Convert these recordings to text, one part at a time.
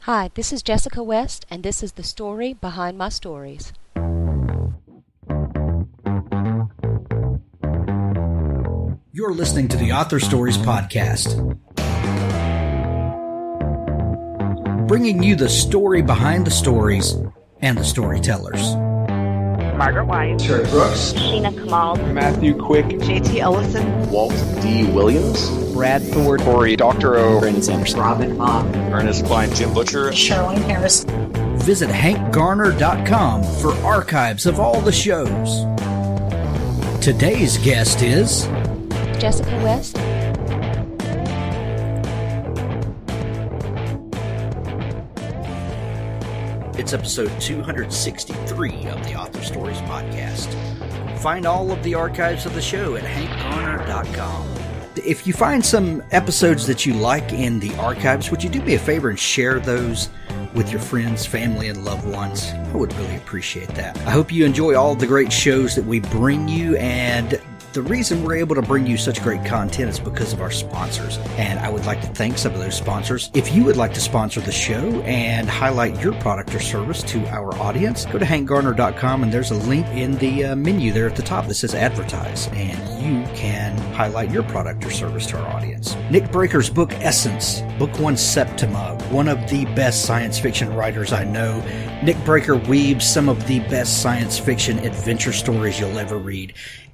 Hi, this is Jessica West, and this is the story behind my stories. You're listening to the Author Stories Podcast, bringing you the story behind the stories and the storytellers. Margaret White, Terry Brooks, Sheena Kamal, Matthew Quick, JT Ellison, Walt D. Williams, Brad Thor, Corey, Dr. O, Brandon Sanders, Robin Mock, Ernest Klein, Jim Butcher, Sherwin Harris. Visit hankgarner.com for archives of all the shows. Today's guest is Jessica West. It's episode 263 of the Author Stories Podcast. Find all of the archives of the show at hankgarner.com. If you find some episodes that you like in the archives, would you do me a favor and share those with your friends, family, and loved ones? I would really appreciate that. I hope you enjoy all the great shows that we bring you, and the reason we're able to bring you such great content is because of our sponsors, and I would like to thank some of those sponsors. If you would like to sponsor the show and highlight your product or service to our audience, go to hankgarner.com, and there's a link in the menu there at the top that says advertise, and you can highlight your product or service to our audience. Nick Breaker's book Essence, Book 1 Septima, one of the best science fiction writers I know. Nick Breaker weaves some of the best science fiction adventure stories you'll ever read.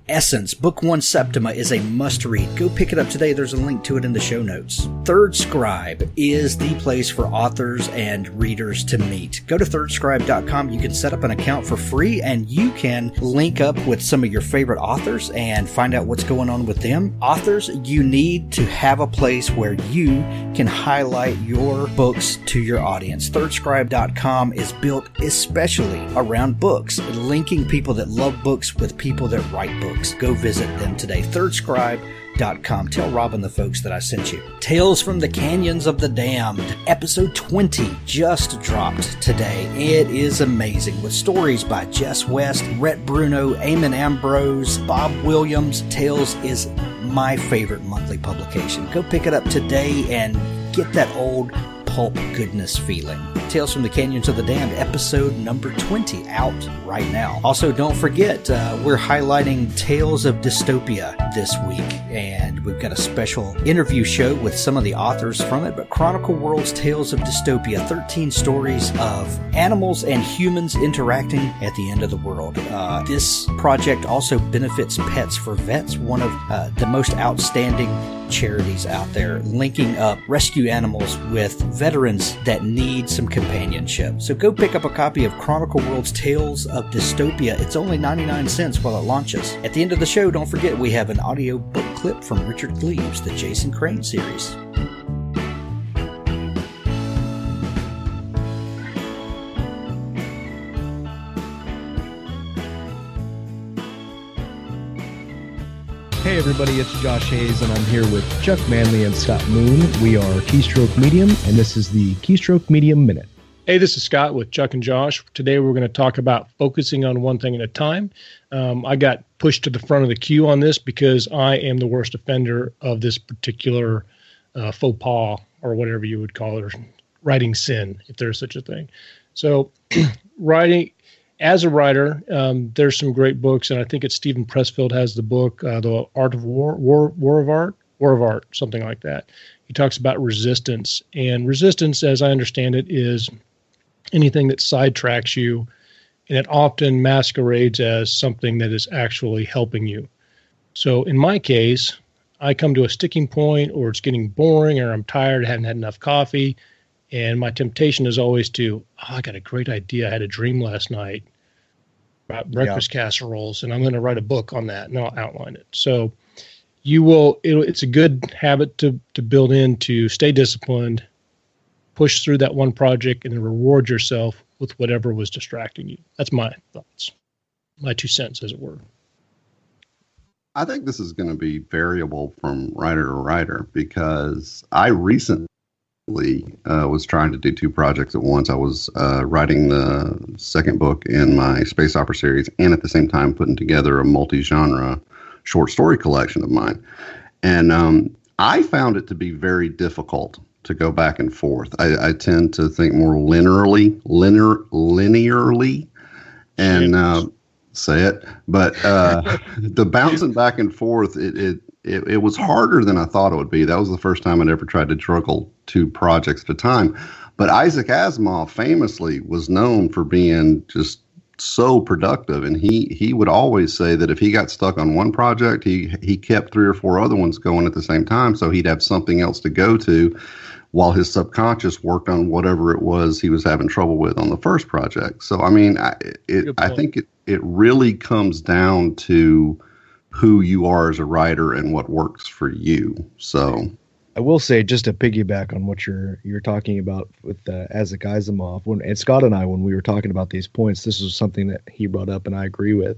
Essence, Book 1 Septima is a must-read. Go pick it up today. There's a link to it in the show notes. Third Scribe is the place for authors and readers to meet. Go to thirdscribe.com. You can set up an account for free, and you can link up with some of your favorite authors and find out what's going on with them. Authors, you need to have a place where you can highlight your books to your audience. Thirdscribe.com is built especially around books, linking people that love books with people that write books. Go visit them today. Thirdscribe.com. Tell Robin the folks that I sent you. Tales from the Canyons of the Damned. Episode 20 just dropped today. It is amazing, with stories by Jess West, Rhett Bruno, Eamon Ambrose, Bob Williams. Tales is my favorite monthly publication. Go pick it up today and get that old pulp goodness feeling. Tales from the Canyons of the Damned, episode number 20, out right now. Also, don't forget, we're highlighting Tales of Dystopia this week, and we've got a special interview show with some of the authors from it. But Chronicle World's Tales of Dystopia, 13 stories of animals and humans interacting at the end of the world. This project also benefits Pets for Vets, one of the most outstanding charities out there, linking up rescue animals with veterans that need some companionship. So go pick up a copy of Chronicle World's Tales of Dystopia. It's only 99 cents while it launches. At the end of the show, don't forget we have an audio book clip from Richard Gleaves, the Jason Crane series. Hey everybody, it's Josh Hayes, and I'm here with Chuck Manley and Scott Moon. We are Keystroke Medium, and this is the Keystroke Medium Minute. Hey, this is Scott with Chuck and Josh. Today we're going to talk about focusing on one thing at a time. I got pushed to the front of the queue on this because I am the worst offender of this particular faux pas, or whatever you would call it, or writing sin, if there's such a thing. So writing... As a writer, there's some great books, and I think it's Stephen Pressfield has the book, The Art of War of Art, something like that. He talks about resistance, and resistance, as I understand it, is anything that sidetracks you, and it often masquerades as something that is actually helping you. So in my case, I come to a sticking point, or it's getting boring, or I'm tired, I haven't had enough coffee, and my temptation is always to, I got a great idea. I had a dream last night about breakfast casseroles, and I'm going to write a book on that, and I'll outline it. So it's a good habit to build in, to stay disciplined, push through that one project, and then reward yourself with whatever was distracting you. That's my thoughts, my 2 cents, as it were. I think this is going to be variable from writer to writer, because I recently was trying to do 2 projects at once. I was writing the second book in my space opera series, and at the same time putting together a multi-genre short story collection of mine. And I found it to be very difficult to go back and forth. I tend to think more linearly, and say it. But the bouncing back and forth, it was harder than I thought it would be. That was the first time I'd ever tried to juggle 2 projects at a time. But Isaac Asimov famously was known for being just so productive, and he would always say that if he got stuck on one project, he kept 3 or 4 other ones going at the same time, so he'd have something else to go to while his subconscious worked on whatever it was he was having trouble with on the first project. So I mean, I think it really comes down to who you are as a writer and what works for you. So I will say, just to piggyback on what you're talking about with Isaac Asimov, and Scott and I, when we were talking about these points, this was something that he brought up and I agree with.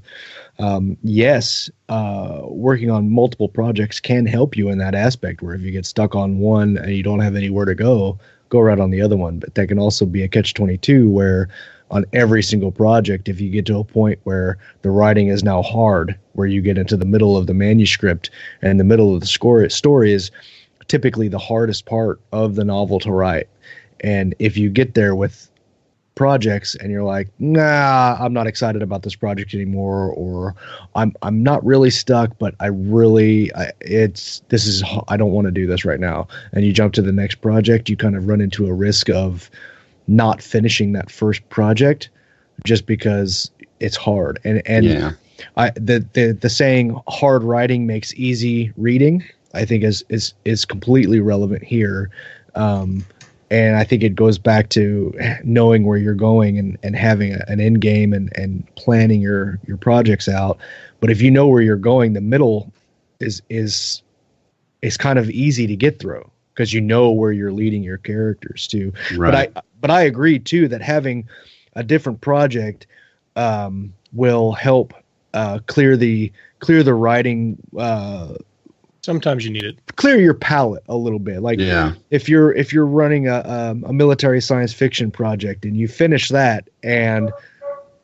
Yes, working on multiple projects can help you in that aspect, where if you get stuck on one and you don't have anywhere to go right on the other one. But that can also be a catch-22, where on every single project, if you get to a point where the writing is now hard, where you get into the middle of the manuscript and the middle of the story is typically the hardest part of the novel to write. And if you get there with projects and you're like, nah, I'm not excited about this project anymore, or I'm not really stuck, but I don't want to do this right now, and you jump to the next project, you kind of run into a risk of not finishing that first project just because it's hard. And yeah. The saying hard writing makes easy reading, I think is completely relevant here. And I think it goes back to knowing where you're going and having an end game and planning your projects out. But if you know where you're going, the middle is kind of easy to get through because you know where you're leading your characters to. Right. But I agree too that having a different project will help clear the writing. Sometimes you need it. Clear your palette a little bit. Like if you're running a military science fiction project and you finish that and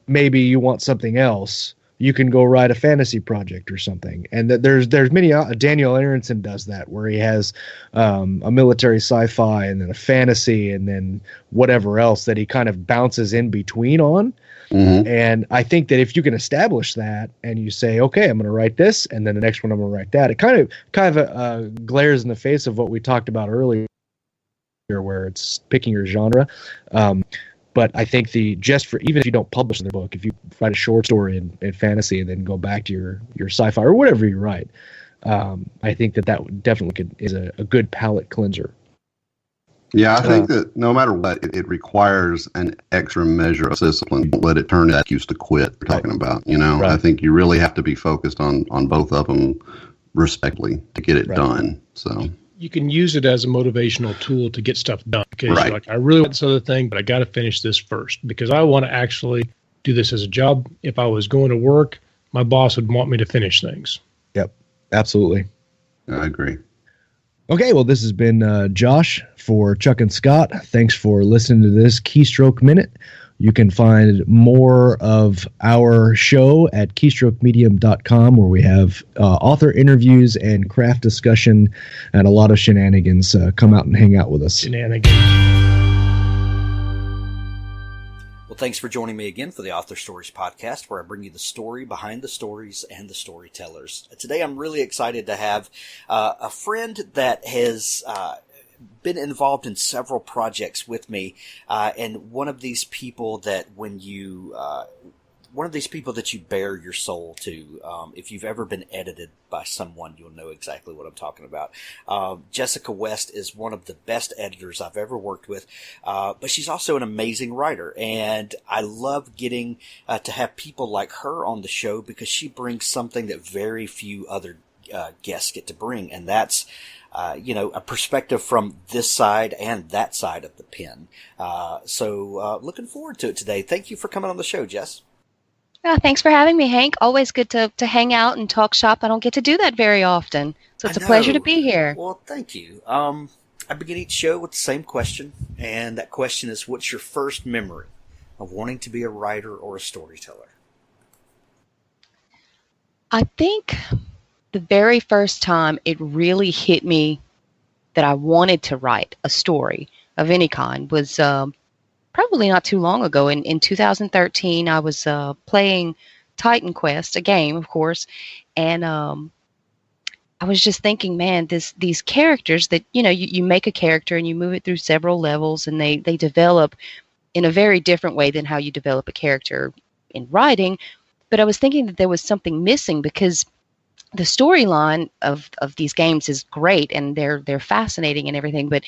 maybe you want something else, you can go write a fantasy project or something. And there's many. Daniel Aronson does that, where he has a military sci-fi and then a fantasy and then whatever else that he kind of bounces in between on. Mm-hmm. And I think that if you can establish that and you say, okay, I'm going to write this, and then the next one I'm going to write that, it kind of glares in the face of what we talked about earlier, where it's picking your genre. But I think even if you don't publish the book, if you write a short story in fantasy and then go back to your sci-fi or whatever you write, I think that definitely is a good palate cleanser. Yeah, I think that no matter what, it requires an extra measure of discipline. Don't let it turn to excuse to quit. We're talking about, Right. I think you really have to be focused on both of them respectively to get it done. So you can use it as a motivational tool to get stuff done because you're like, I really want this other thing, but I got to finish this first because I want to actually do this as a job. If I was going to work, my boss would want me to finish things. Yep, absolutely. I agree. Okay, well, this has been Josh for Chuck and Scott. Thanks for listening to this Keystroke Minute. You can find more of our show at keystrokemedium.com, where we have author interviews and craft discussion and a lot of shenanigans. Come out and hang out with us. Shenanigans. Well, thanks for joining me again for the Author Stories podcast, where I bring you the story behind the stories and the storytellers. Today, I'm really excited to have a friend that has been involved in several projects with me, and one of these people that you bare your soul to. If you've ever been edited by someone, you'll know exactly what I'm talking about. Jessica West is one of the best editors I've ever worked with, but she's also an amazing writer, and I love getting to have people like her on the show because she brings something that very few other guests get to bring, and that's a perspective from this side and that side of the pen. So looking forward to it today. Thank you for coming on the show, Jess. Thanks for having me, Hank. Always good to hang out and talk shop. I don't get to do that very often, so it's a pleasure to be here. Well, thank you. I begin each show with the same question, and that question is, what's your first memory of wanting to be a writer or a storyteller? I think the very first time it really hit me that I wanted to write a story of any kind was probably not too long ago. In 2013, I was playing Titan Quest, a game, of course, and I was just thinking, man, these characters that, you make a character and you move it through several levels, and they develop in a very different way than how you develop a character in writing. But I was thinking that there was something missing, because the storyline of these games is great and they're fascinating and everything, but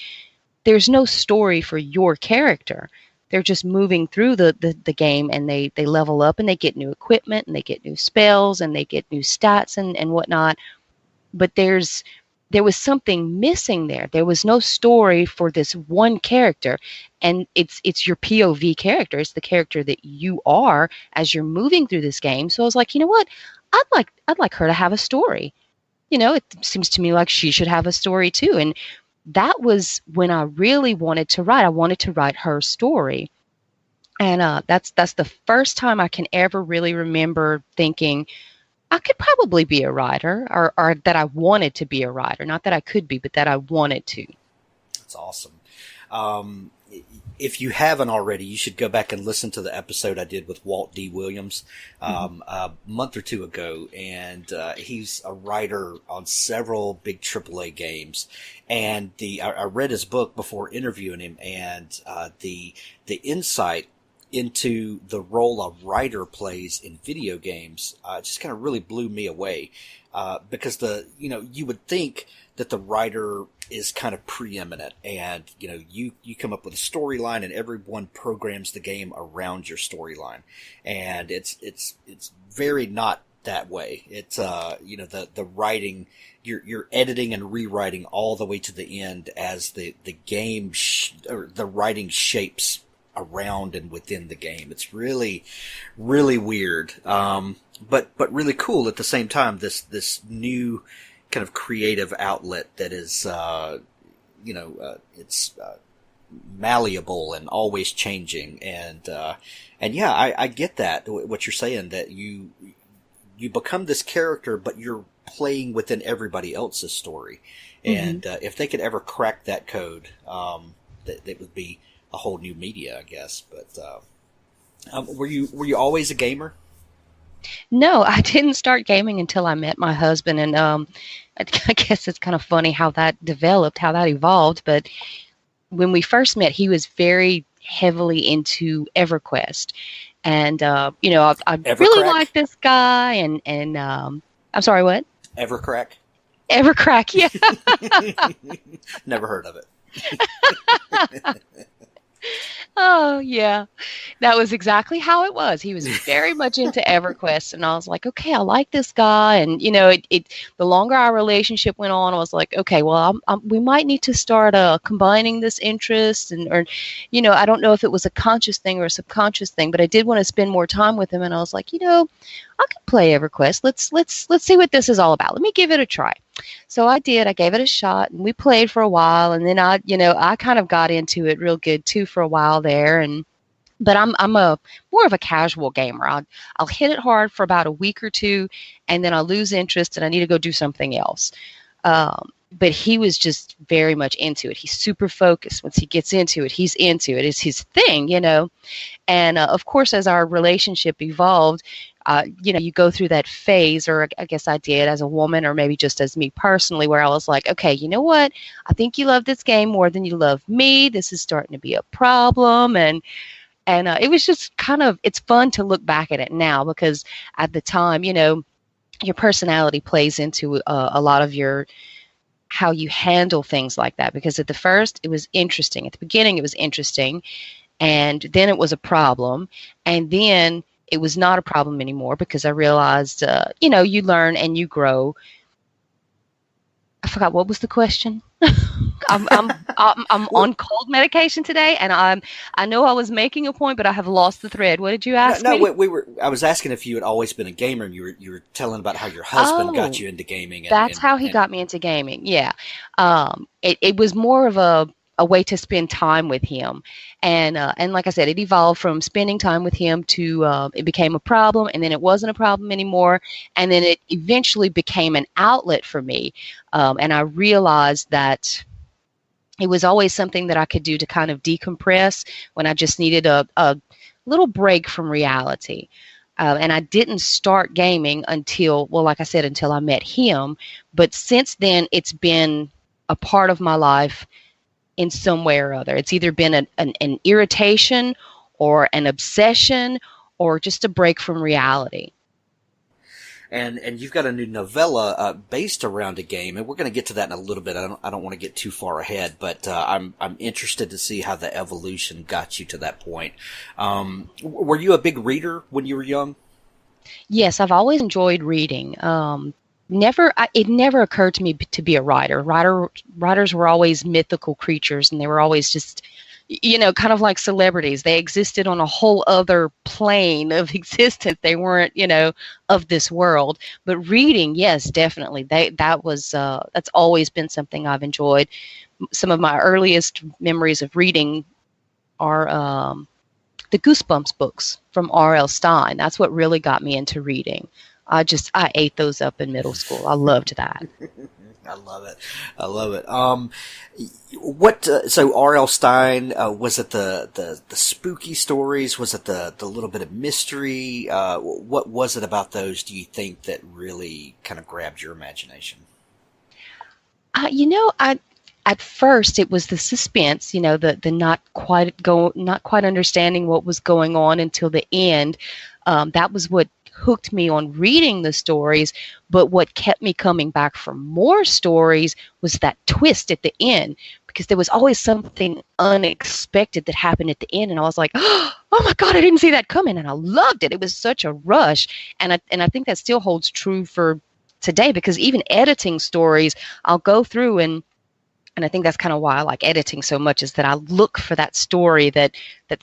there's no story for your character. They're just moving through the game, and they level up and they get new equipment and they get new spells and they get new stats and whatnot. But there was something missing there. There was no story for this one character, and it's your POV character. It's the character that you are as you're moving through this game. So I was like, you know what? I'd like her to have a story. It seems to me like she should have a story too. And that was when I really wanted to write. I wanted to write her story. And that's the first time I can ever really remember thinking I could probably be a writer, or that I wanted to be a writer. Not that I could be, but that I wanted to. That's awesome. If you haven't already, you should go back and listen to the episode I did with Walt D. Williams a month or two ago. And he's a writer on several big AAA games. And I read his book before interviewing him, and the insight into the role a writer plays in video games just kind of really blew me away, because you would think that the writer is kind of preeminent, and you come up with a storyline and everyone programs the game around your storyline, and it's very not that way. It's the writing, you're editing and rewriting all the way to the end as the game or the writing shapes around and within the game. It's really, really weird, but really cool at the same time. This new kind of creative outlet that is, it's malleable and always changing, and yeah, I get that, what you're saying, that you become this character, but you're playing within everybody else's story, and if they could ever crack that code, that would be a whole new media, I guess. But were you always a gamer? No, I didn't start gaming until I met my husband, and I guess it's kind of funny how that developed, how that evolved. But when we first met, he was very heavily into EverQuest, and I really like this guy, and I'm sorry, what? Evercrack? Evercrack, yeah. Never heard of it. Oh, yeah. That was exactly how it was. He was very much into EverQuest, and I was like, okay, I like this guy. And, the longer our relationship went on, I was like, okay, well, we might need to start combining this interest. I don't know if it was a conscious thing or a subconscious thing, but I did want to spend more time with him. And I was like, I could play EverQuest. Let's see what this is all about. Let me give it a try. So I did. I gave it a shot, and we played for a while, and then I kind of got into it real good too for a while there. But I'm a more of a casual gamer. I'll hit it hard for about a week or two, and then I'll lose interest, and I need to go do something else. But he was just very much into it. He's super focused. Once he gets into it, he's into it. It's his thing, And of course, as our relationship evolved, you go through that phase, or I guess I did as a woman, or maybe just as me personally, where I was like, okay, you know what? I think you love this game more than you love me. This is starting to be a problem. And it was just it's fun to look back at it now, because at the time, your personality plays into a lot of how you handle things like that. Because at the first, it was interesting. At the beginning, it was interesting. And then it was a problem. And then it was not a problem anymore, because I realized, you learn and you grow. I forgot, what was the question? I'm on cold medication today, and I know I was making a point, but I have lost the thread. What did you ask me? I was asking if you had always been a gamer, and you were telling about how your husband got you into gaming. That's how he got me into gaming. Yeah. It was more of a way to spend time with him. And like I said, it evolved from spending time with him to it became a problem, and then it wasn't a problem anymore. And then it eventually became an outlet for me. And I realized that it was always something that I could do to kind of decompress when I just needed a little break from reality. And I didn't start gaming until, well, like I said, until I met him. But since then, it's been a part of my life in some way or other. It's either been an irritation or an obsession or just a break from reality. And you've got a new novella based around a game, and we're going to get to that in a little bit. I don't want to get too far ahead, but I'm interested to see how the evolution got you to that point. Were you a big reader when you were young? Yes, I've always enjoyed reading. It never occurred to me to be a writer. Writers were always mythical creatures, and they were always just, kind of like celebrities. They existed on a whole other plane of existence. They weren't, of this world. But reading, yes, definitely. That's always been something I've enjoyed. Some of my earliest memories of reading are the Goosebumps books from R.L. Stine. That's what really got me into reading. I ate those up in middle school. I loved that. I love it. So R.L. Stine, was it the spooky stories? Was it the little bit of mystery? What was it about those, do you think, that really kind of grabbed your imagination? At first it was the suspense, the not quite understanding what was going on until the end. That was what hooked me on reading the stories, but what kept me coming back for more stories was that twist at the end, because there was always something unexpected that happened at the end, and I was like, oh my God, I didn't see that coming, and I loved it. It was such a rush, and I think that still holds true for today, because even editing stories, I'll go through and I think that's kind of why I like editing so much, is that I look for that story that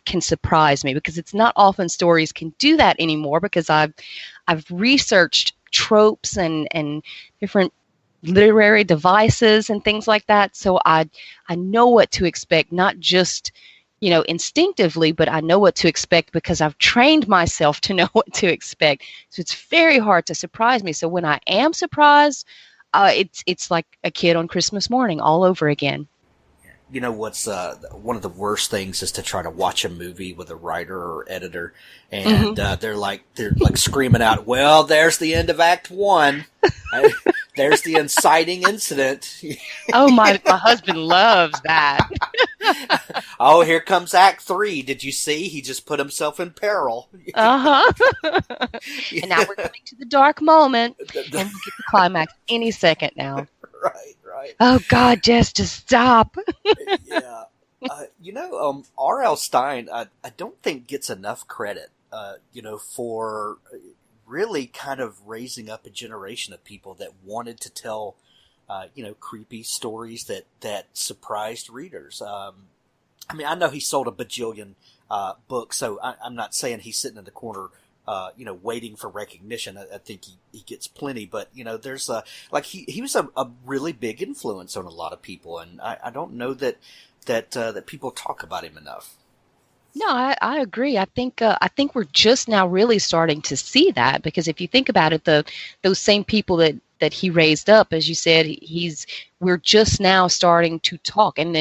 can surprise me, because it's not often stories can do that anymore, because I've researched tropes and different literary devices and things like that. So I know what to expect, not just, instinctively, but I know what to expect because I've trained myself to know what to expect. So it's very hard to surprise me. So when I am surprised, it's like a kid on Christmas morning all over again. What's one of the worst things is to try to watch a movie with a writer or editor, and they're like screaming out, "Well, there's the end of Act 1. There's the inciting incident." Oh, my husband loves that. Oh, here comes Act 3. Did you see? He just put himself in peril. And now we're coming to the dark moment, and we'll get the climax any second now. Right. Oh God, Jess, just stop. Yeah. R.L. Stine, I don't think gets enough credit, for really kind of raising up a generation of people that wanted to tell, creepy stories that surprised readers. I know he sold a bajillion books, so I'm not saying he's sitting in the corner, waiting for recognition. I think he gets plenty, but there's he was a really big influence on a lot of people, and I don't know that people talk about him enough. No, I agree. I think we're just now really starting to see that, because if you think about it, those same people that he raised up, as you said, we're just now starting to talk, and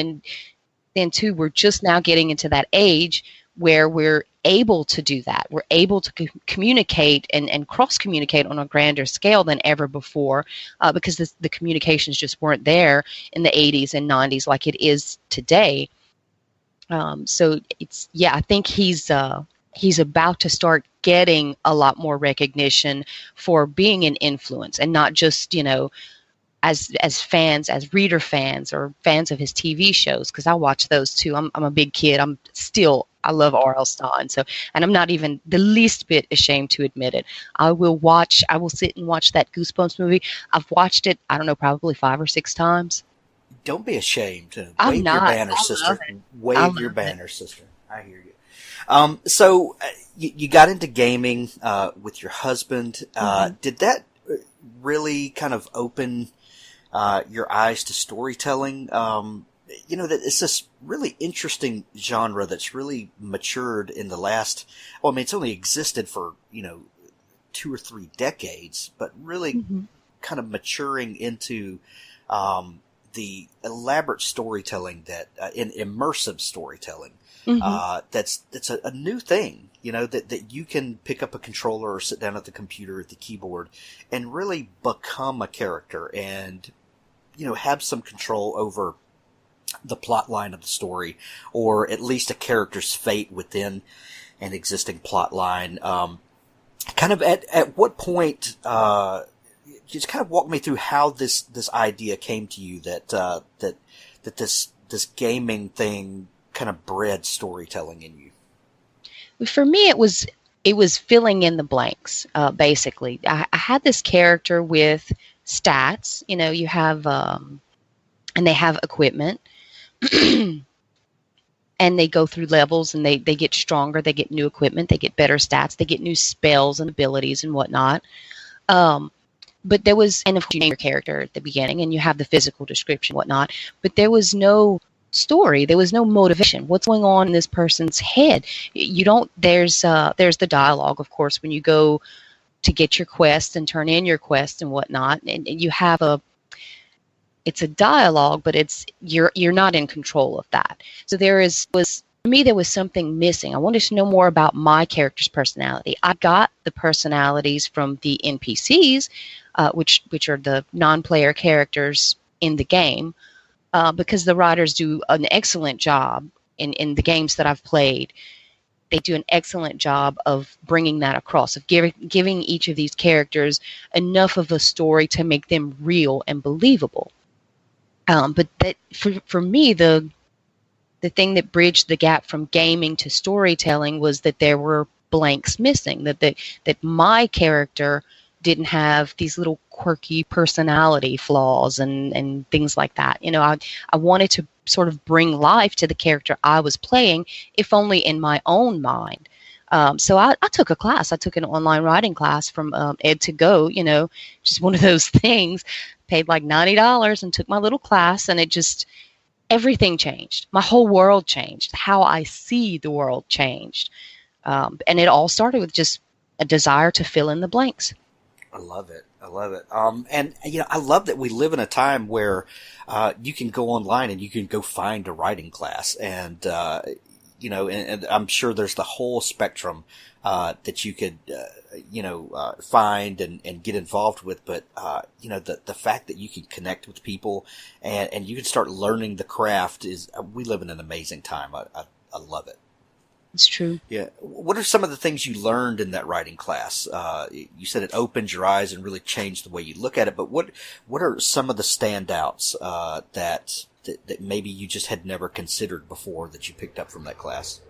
then too, we're just now getting into that age where we're able to do that. We're able to communicate and cross-communicate on a grander scale than ever before, because the communications just weren't there in the 80s and 90s like it is today. So I think he's about to start getting a lot more recognition for being an influence, and not just, as fans, as reader fans or fans of his TV shows, because I watch those too. I'm a big kid. I love R.L. Stine. So, and I'm not even the least bit ashamed to admit it. I will sit and watch that Goosebumps movie. I've watched it, I don't know, probably 5 or 6 times. Don't be ashamed. I'm Wave not. your banner, I sister. love it. Wave your banner, sister. I hear you. So you got into gaming with your husband. Did that really kind of open your eyes to storytelling? That it's this really interesting genre that's really matured in the last, it's only existed for, 2 or 3 decades, but really kind of maturing into the elaborate storytelling that in immersive storytelling. That's a new thing, that you can pick up a controller or sit down at the computer at the keyboard and really become a character and, have some control over the plot line of the story, or at least a character's fate within an existing plot line. Kind of at what point, just kind of walk me through how this idea came to you that this gaming thing kind of bred storytelling in you. For me, it was filling in the blanks. Basically, I had this character with stats. You have and they have equipment, and they go through levels, and they get stronger. They get new equipment. They get better stats. They get new spells and abilities and whatnot. But there was, and of course, you name your character at the beginning, and you have the physical description, and whatnot. But there was no story. There was no motivation. What's going on in this person's head? You don't. There's the dialogue, of course, when you go to get your quest and turn in your quest and whatnot, and you have it's a dialogue, but you're not in control of that. So for me, there was something missing. I wanted to know more about my character's personality. I got the personalities from the NPCs, which are the non-player characters in the game, because the writers do an excellent job in the games that I've played. They do an excellent job of bringing that across, of giving each of these characters enough of a story to make them real and believable. But that for me, the thing that bridged the gap from gaming to storytelling was that there were blanks missing, that my character didn't have these little quirky personality flaws and things like that. I wanted to sort of bring life to the character I was playing, if only in my own mind. So I took a class. I took an online writing class from Ed2Go, just one of those things. Paid like $90 and took my little class, and everything changed. My whole world changed. How I see the world changed. And it all started with just a desire to fill in the blanks. I love it. And I love that we live in a time where you can go online and you can go find a writing class, and and I'm sure there's the whole spectrum that you could find and get involved with. But the fact that you can connect with people and you can start learning the craft we live in an amazing time. I love it. It's true. Yeah. What are some of the things you learned in that writing class? You said it opened your eyes and really changed the way you look at it, but what are some of the standouts that maybe you just had never considered before that you picked up from that class?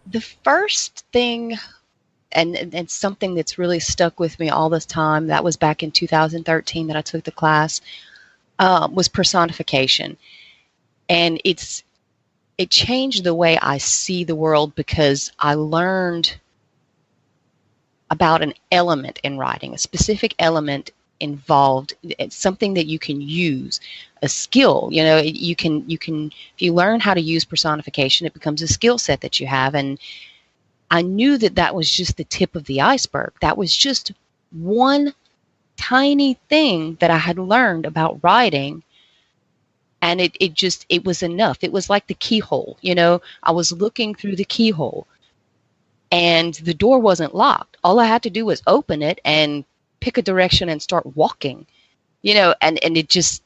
The first thing, and something that's really stuck with me all this time, that was back in 2013 that I took the class, was personification. And it changed the way I see the world, because I learned about an element in writing, a specific element involved. It's something that you can use, a skill. You can if you learn how to use personification, it becomes a skill set that you have. And I knew that was just the tip of the iceberg. That was just one tiny thing that I had learned about writing. And it was enough. It was like the keyhole. I was looking through the keyhole, and the door wasn't locked. All I had to do was open it and pick a direction and start walking, and it just,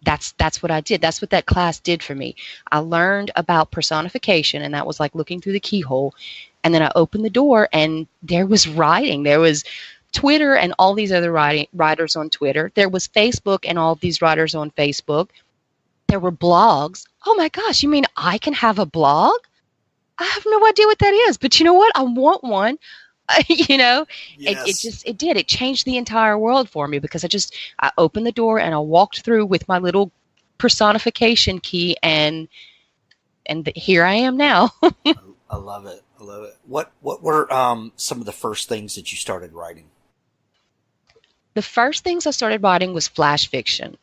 that's what I did. That's what that class did for me. I learned about personification, and that was like looking through the keyhole. And then I opened the door, and there was writing. There was Twitter and all these other writers on Twitter. There was Facebook and all these writers on Facebook. There were blogs. Oh my gosh, you mean I can have a blog? I have no idea what that is, but you know what? I want one. Yes. It did. It changed the entire world for me, because I opened the door and I walked through with my little personification key, and here I am now. I love it. What were some of the first things that you started writing? The first things I started writing was flash fiction.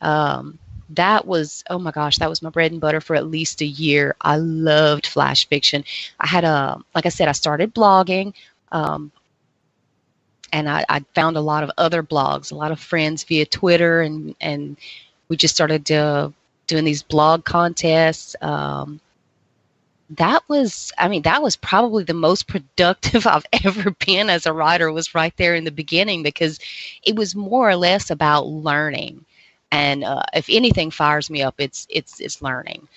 That was, oh my gosh, that was my bread and butter for at least a year. I loved flash fiction. I had like I said, I started blogging, and I found a lot of other blogs, a lot of friends via Twitter, and We just started doing these blog contests. That was probably the most productive I've ever been as a writer, was right there in the beginning, because it was more or less about learning. And if anything fires me up, it's learning.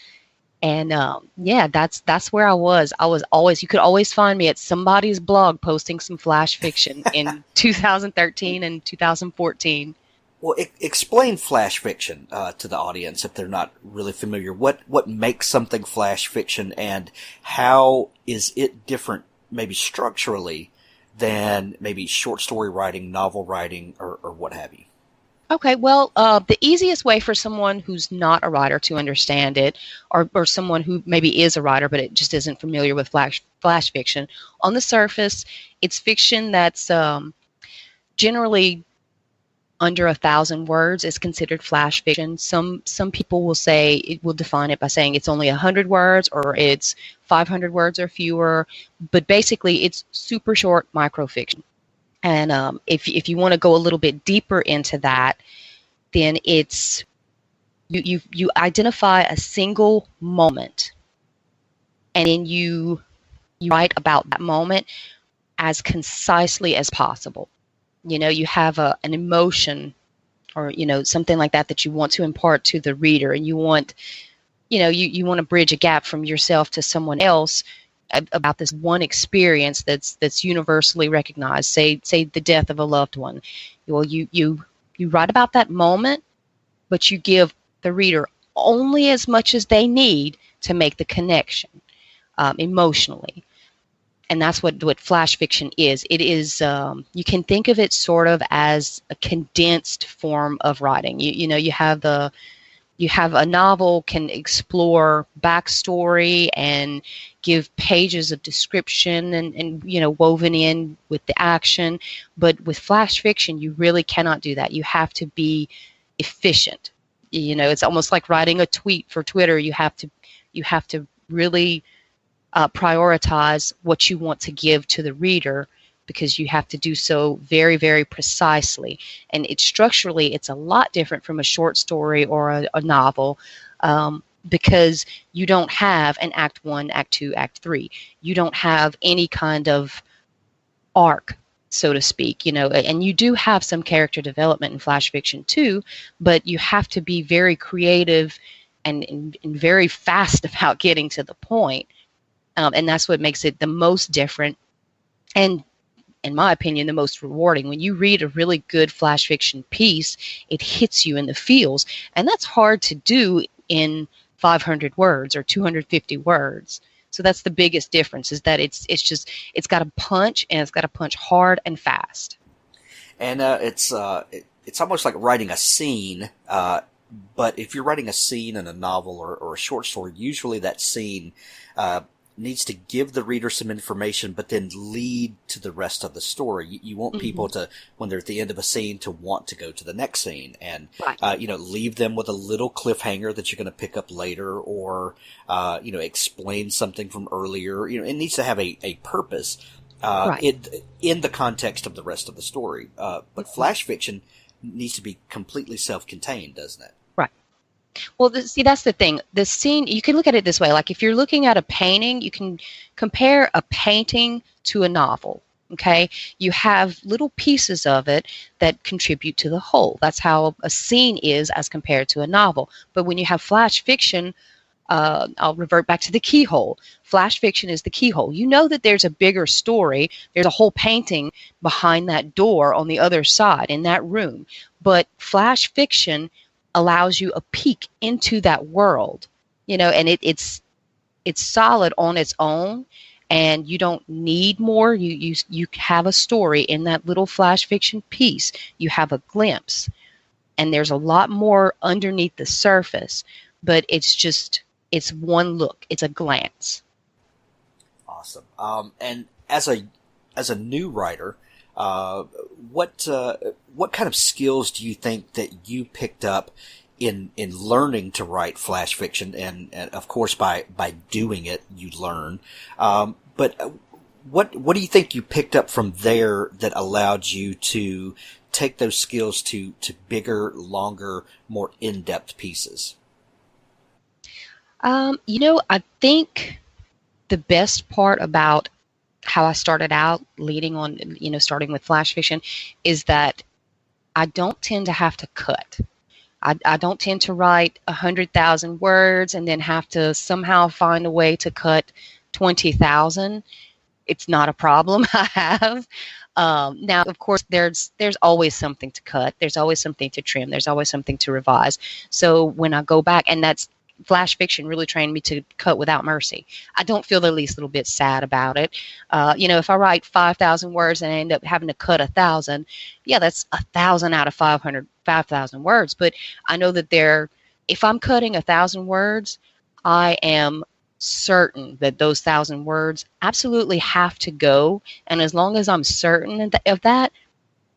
And yeah, that's where I was. You could always find me at somebody's blog posting some flash fiction in 2013 and 2014. Well, explain flash fiction to the audience if they're not really familiar. What makes something flash fiction, and how is it different, maybe structurally, than maybe short story writing, novel writing, or what have you? Okay, well, the easiest way for someone who's not a writer to understand it, or someone who maybe is a writer but it just isn't familiar with flash fiction, on the surface, it's fiction that's generally under 1,000 words is considered flash fiction. Some people will define it by saying it's only 100 words or it's 500 words or fewer, but basically it's super short microfiction. And if you want to go a little bit deeper into that, then it's you identify a single moment, and then you write about that moment as concisely as possible. You have an emotion, or something like that you want to impart to the reader, and you want to bridge a gap from yourself to someone else about this one experience that's universally recognized. Say the death of a loved one. Well, you write about that moment, but you give the reader only as much as they need to make the connection emotionally. And that's what flash fiction is. It is, you can think of it sort of as a condensed form of writing. You have a novel can explore backstory and give pages of description and woven in with the action. But with flash fiction, you really cannot do that. You have to be efficient. It's almost like writing a tweet for Twitter. You have to really prioritize what you want to give to the reader, because you have to do so very, very precisely. And structurally, it's a lot different from a short story or a novel, because you don't have an Act 1, Act 2, Act 3. You don't have any kind of arc, so to speak, and you do have some character development in flash fiction too, but you have to be very creative and very fast about getting to the point. And that's what makes it the most different, and in my opinion, the most rewarding. When you read a really good flash fiction piece, it hits you in the feels, and that's hard to do in 500 words or 250 words. So that's the biggest difference, is that it's got a punch, and it's got to punch hard and fast. And it's almost like writing a scene, but if you're writing a scene in a novel or a short story, usually that scene needs to give the reader some information, but then lead to the rest of the story. You want people to, when they're at the end of a scene, to want to go to the next scene, and leave them with a little cliffhanger that you're going to pick up later, or explain something from earlier. It needs to have a purpose in the context of the rest of the story. But flash fiction needs to be completely self-contained, doesn't it? Well, that's the thing. The scene, you can look at it this way. Like if you're looking at a painting, you can compare a painting to a novel. Okay? You have little pieces of it that contribute to the whole. That's how a scene is as compared to a novel. But when you have flash fiction, I'll revert back to the keyhole. Flash fiction is the keyhole. You know that there's a bigger story. There's a whole painting behind that door on the other side in that room. But flash fiction allows you a peek into that world, and it's solid on its own, and you don't need more. You have a story in that little flash fiction piece. You have a glimpse, and there's a lot more underneath the surface, but it's one look. It's a glance. Awesome. And as a new writer, what kind of skills do you think that you picked up in learning to write flash fiction? And of course, by doing it, you learn. But what do you think you picked up from there that allowed you to take those skills to bigger, longer, more in-depth pieces? I think the best part about how I started out leading on, starting with flash fiction, is that I don't tend to have to cut. I don't tend to write 100,000 words and then have to somehow find a way to cut 20,000. It's not a problem I have. Now, of course, there's always something to cut. There's always something to trim. There's always something to revise. So when I go back, and that's flash fiction really trained me to cut without mercy. I don't feel the least little bit sad about it. If I write 5,000 words and I end up having to cut 1,000, yeah, that's 1,000 out of 5,000 words. But I know that if I'm cutting 1,000 words, I am certain that those 1,000 words absolutely have to go. And as long as I'm certain of that,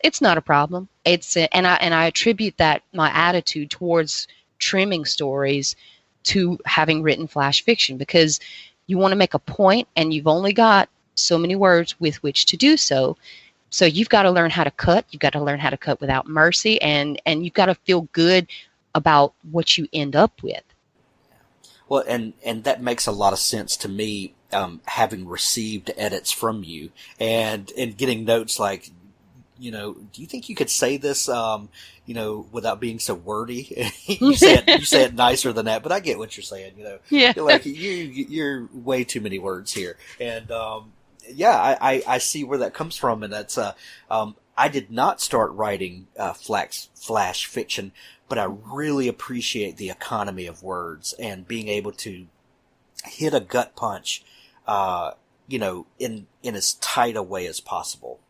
it's not a problem. And I attribute that, my attitude towards trimming stories, to having written flash fiction, because you want to make a point and you've only got so many words with which to do so. So you've got to learn how to cut. You've got to learn how to cut without mercy, and you've got to feel good about what you end up with. Well, and that makes a lot of sense to me, having received edits from you and getting notes like, do you think you could say this, without being so wordy? you say it nicer than that, but I get what you're saying. Yeah. You're like, you're way too many words here, and I see where that comes from, and that's I did not start writing flash fiction, but I really appreciate the economy of words and being able to hit a gut punch, in as tight a way as possible.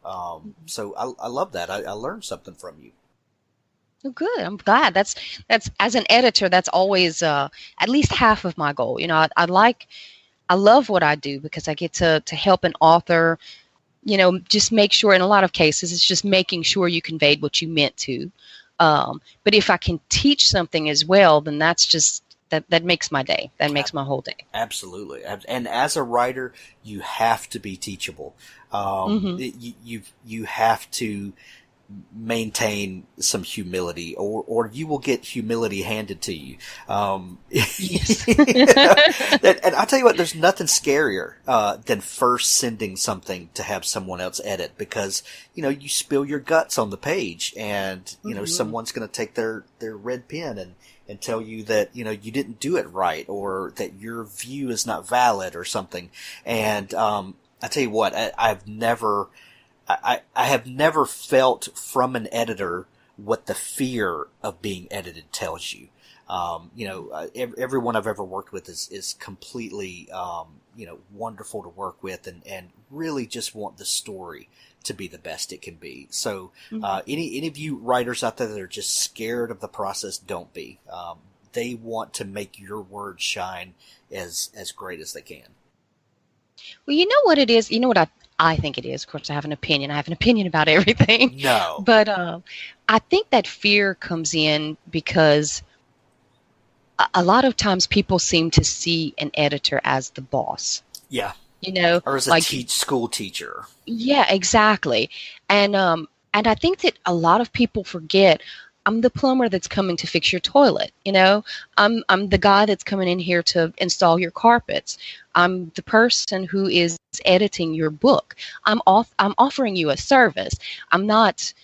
So I love that. I learned something from you. Oh, good. I'm glad. That's as an editor, that's always at least half of my goal. I love what I do because I get to help an author, just make sure, in a lot of cases, it's just making sure you conveyed what you meant to. But if I can teach something as well, then that's just, that makes my day. That makes my whole day. Absolutely. And as a writer, you have to be teachable. You have to maintain some humility, or you will get humility handed to you. Yes. And I'll tell you what, there's nothing scarier than first sending something to have someone else edit, because you spill your guts on the page, and someone's going to take their red pen and tell you that you didn't do it right, or that your view is not valid or something. And I tell you what, I have never felt from an editor what the fear of being edited tells you. Everyone I've ever worked with is completely, wonderful to work with, and really just want the story to be the best it can be. So, any of you writers out there that are just scared of the process, don't be. They want to make your words shine as great as they can. Well, you know what it is? You know what I think it is? Of course, I have an opinion. I have an opinion about everything. No. But I think that fear comes in because a lot of times people seem to see an editor as the boss. Yeah. Or as a school teacher. Yeah, exactly. And I think that a lot of people forget, I'm the plumber that's coming to fix your toilet. I'm the guy that's coming in here to install your carpets. I'm the person who is editing your book. I'm offering you a service. I'm not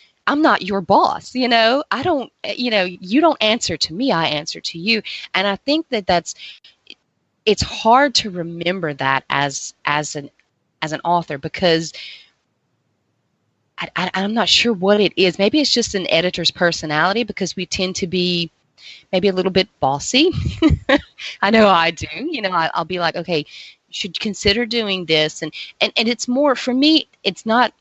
your boss. I don't. You don't answer to me. I answer to you. And I think it's hard to remember that as an author, because I'm not sure what it is. Maybe it's just an editor's personality, because we tend to be maybe a little bit bossy. I know I do. I'll be like, okay, you should consider doing this. And it's more, for me, it's not,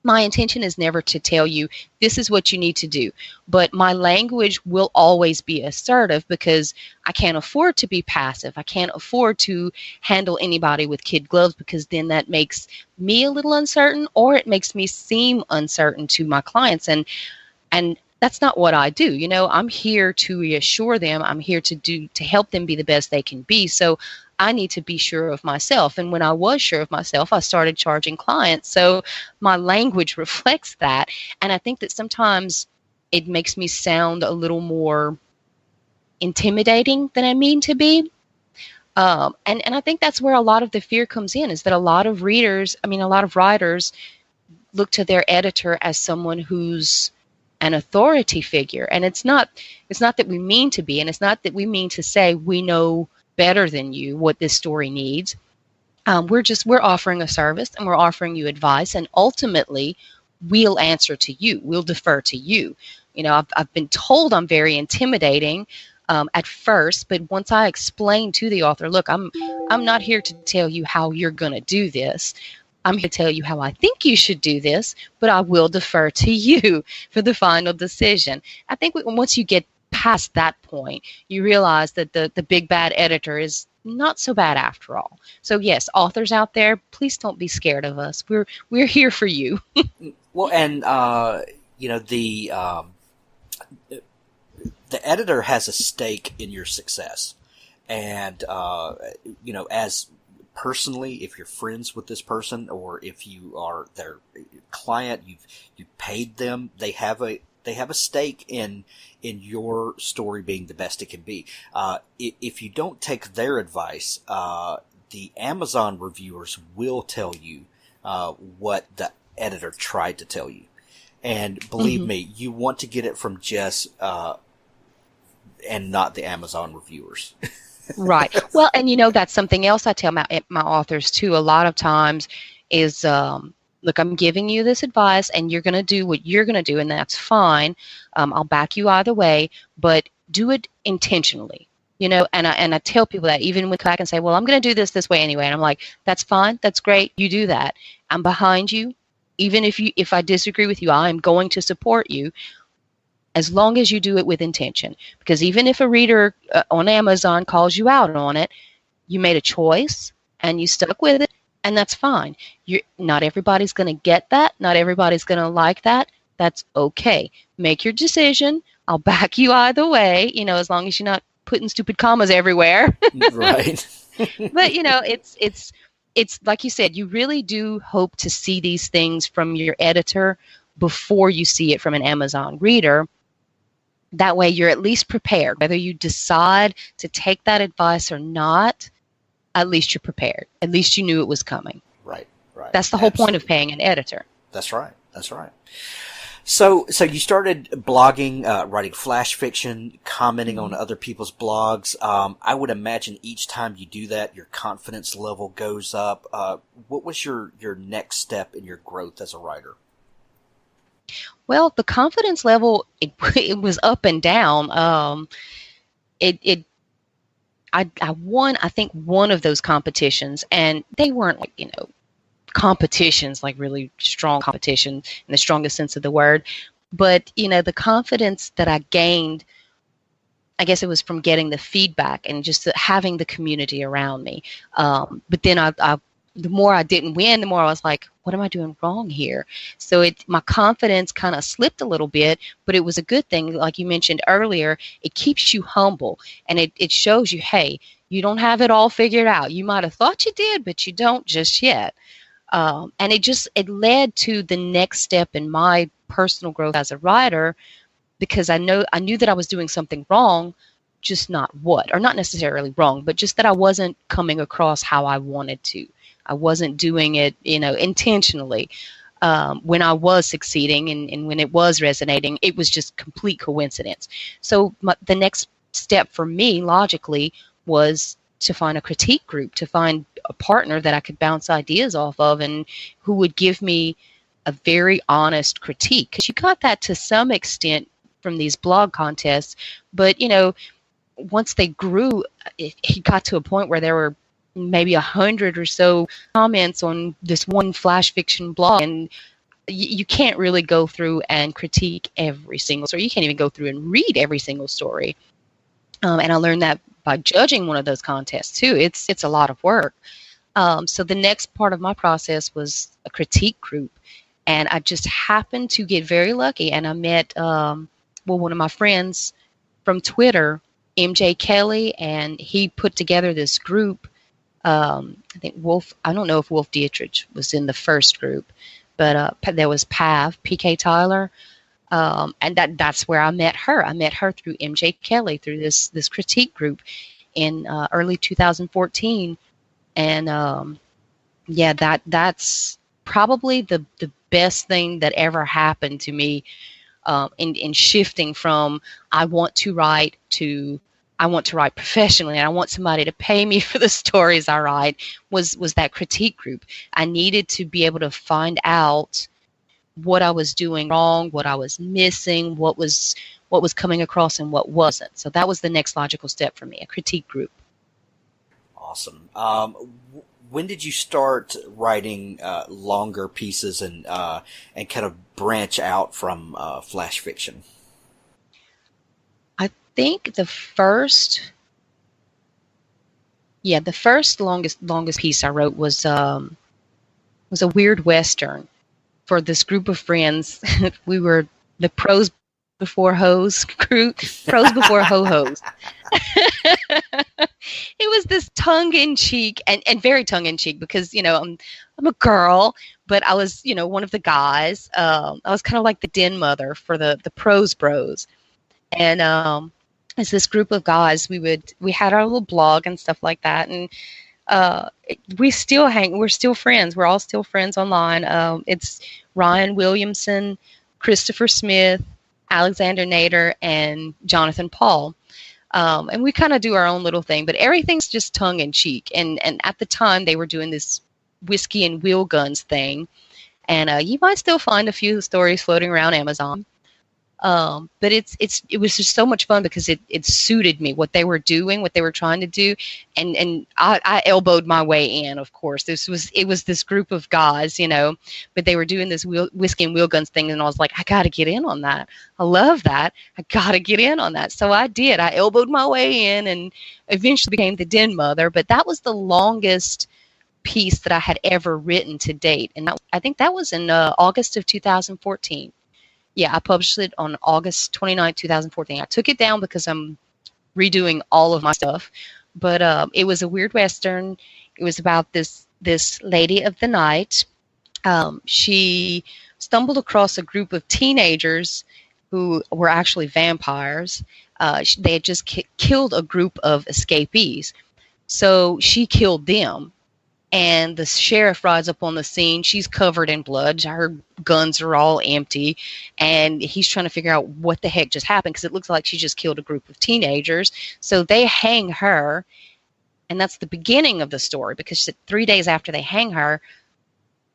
my intention is never to tell you this is what you need to do. But my language will always be assertive, because I can't afford to be passive. I can't afford to handle anybody with kid gloves, because then that makes me a little uncertain, or it makes me seem uncertain to my clients. And that's not what I do. I'm here to reassure them. I'm here to help them be the best they can be. So I need to be sure of myself. And when I was sure of myself, I started charging clients. So my language reflects that. And I think that sometimes it makes me sound a little more intimidating than I mean to be. And I think that's where a lot of the fear comes in, is that a lot of writers look to their editor as someone who's an authority figure. And it's not that we mean to be, and it's not that we mean to say we know better than you what this story needs. We're offering a service, and we're offering you advice, and ultimately we'll answer to you. We'll defer to you. I've been told I'm very intimidating at first, but once I explain to the author, look, I'm not here to tell you how you're going to do this. I'm here to tell you how I think you should do this, but I will defer to you for the final decision. I think once you get past that point, you realize that the big bad editor is not so bad after all. So yes, authors out there, please don't be scared of us. We're here for you. Well, and the editor has a stake in your success, and as personally, if you're friends with this person, or if you are their client, you've paid them, they have a stake in your story being the best it can be. If you don't take their advice, the Amazon reviewers will tell you what the editor tried to tell you. And believe me, you want to get it from Jess and not the Amazon reviewers. Right. Well, and that's something else I tell my authors too a lot of times is, look, I'm giving you this advice, and you're going to do what you're going to do, and that's fine. I'll back you either way, but do it intentionally. And I tell people that, even when they come back and say, well, I'm going to do this way anyway. And I'm like, that's fine. That's great. You do that. I'm behind you. Even if I disagree with you, I'm going to support you, as long as you do it with intention. Because even if a reader on Amazon calls you out on it, you made a choice and you stuck with it, and that's fine. Not everybody's going to get that. Not everybody's going to like that. That's okay. Make your decision. I'll back you either way, as long as you're not putting stupid commas everywhere. Right. But, it's like you said, you really do hope to see these things from your editor before you see it from an Amazon reader. That way you're at least prepared. Whether you decide to take that advice or not, at least you're prepared. At least you knew it was coming. Right. That's the whole point of paying an editor. That's right. So you started blogging, writing flash fiction, commenting on other people's blogs. I would imagine each time you do that, your confidence level goes up. What was your next step in your growth as a writer? Well, the confidence level, it was up and down. I won, I think, one of those competitions, and they weren't competitions, like really strong competition in the strongest sense of the word. But, the confidence that I gained, I guess it was from getting the feedback and just having the community around me. But then the more I didn't win, the more I was like, what am I doing wrong here? So my confidence kind of slipped a little bit, but it was a good thing. Like you mentioned earlier, it keeps you humble, and it shows you, hey, you don't have it all figured out. You might have thought you did, but you don't just yet. And it led to the next step in my personal growth as a writer, because I knew that I was doing something wrong, just not necessarily wrong, but just that I wasn't coming across how I wanted to. I wasn't doing it, intentionally. When I was succeeding and when it was resonating, it was just complete coincidence. So the next step for me, logically, was to find a critique group, to find a partner that I could bounce ideas off of, and who would give me a very honest critique. Because you got that to some extent from these blog contests, but once they grew, it got to a point where there were maybe 100 or so comments on this one flash fiction blog, and you can't really go through and critique every single story. You can't even go through and read every single story. And I learned that by judging one of those contests too. It's a lot of work. So the next part of my process was a critique group, and I just happened to get very lucky, and I met one of my friends from Twitter, MJ Kelly, and he put together this group I think Wolf, I don't know if Wolf Dietrich was in the first group, but there was Pav, PK Tyler. And that's where I met her. I met her through MJ Kelly, through this critique group in early 2014. And that's probably the best thing that ever happened to me in shifting from I want to write to I want to write professionally and I want somebody to pay me for the stories I write was that critique group. I needed to be able to find out what I was doing wrong, what I was missing, what was coming across and what wasn't. So that was the next logical step for me, a critique group. Awesome. When did you start writing longer pieces and kind of branch out from flash fiction? I think the first longest piece I wrote was a weird Western for this group of friends. We were the pros before hoes crew, pros before ho-hos. It was this tongue-in-cheek and very tongue-in-cheek because, I'm a girl, but I was, one of the guys. I was kind of like the den mother for the pros bros. And as this group of guys, we had our little blog and stuff like that. And we still hang. We're still friends. We're all still friends online. It's Ryan Williamson, Christopher Smith, Alexander Nader, and Jonathan Paul. And we kind of do our own little thing, but everything's just tongue in cheek. And at the time, they were doing this whiskey and wheel guns thing, and you might still find a few stories floating around Amazon. But it was just so much fun because it suited me, what they were doing, what they were trying to do. And I elbowed my way in, of course. It was this group of guys, but they were doing this whiskey and wheel guns thing. And I was like, I got to get in on that. I love that. I got to get in on that. So I did. I elbowed my way in and eventually became the den mother. But that was the longest piece that I had ever written to date. And I think that was in August of 2014. Yeah, I published it on August 29, 2014. I took it down because I'm redoing all of my stuff. But it was a weird Western. It was about this lady of the night. She stumbled across a group of teenagers who were actually vampires. They had just killed a group of escapees. So she killed them. And the sheriff rides up on the scene. She's covered in blood. Her guns are all empty. And he's trying to figure out what the heck just happened because it looks like she just killed a group of teenagers. So they hang her. And that's the beginning of the story because 3 days after they hang her,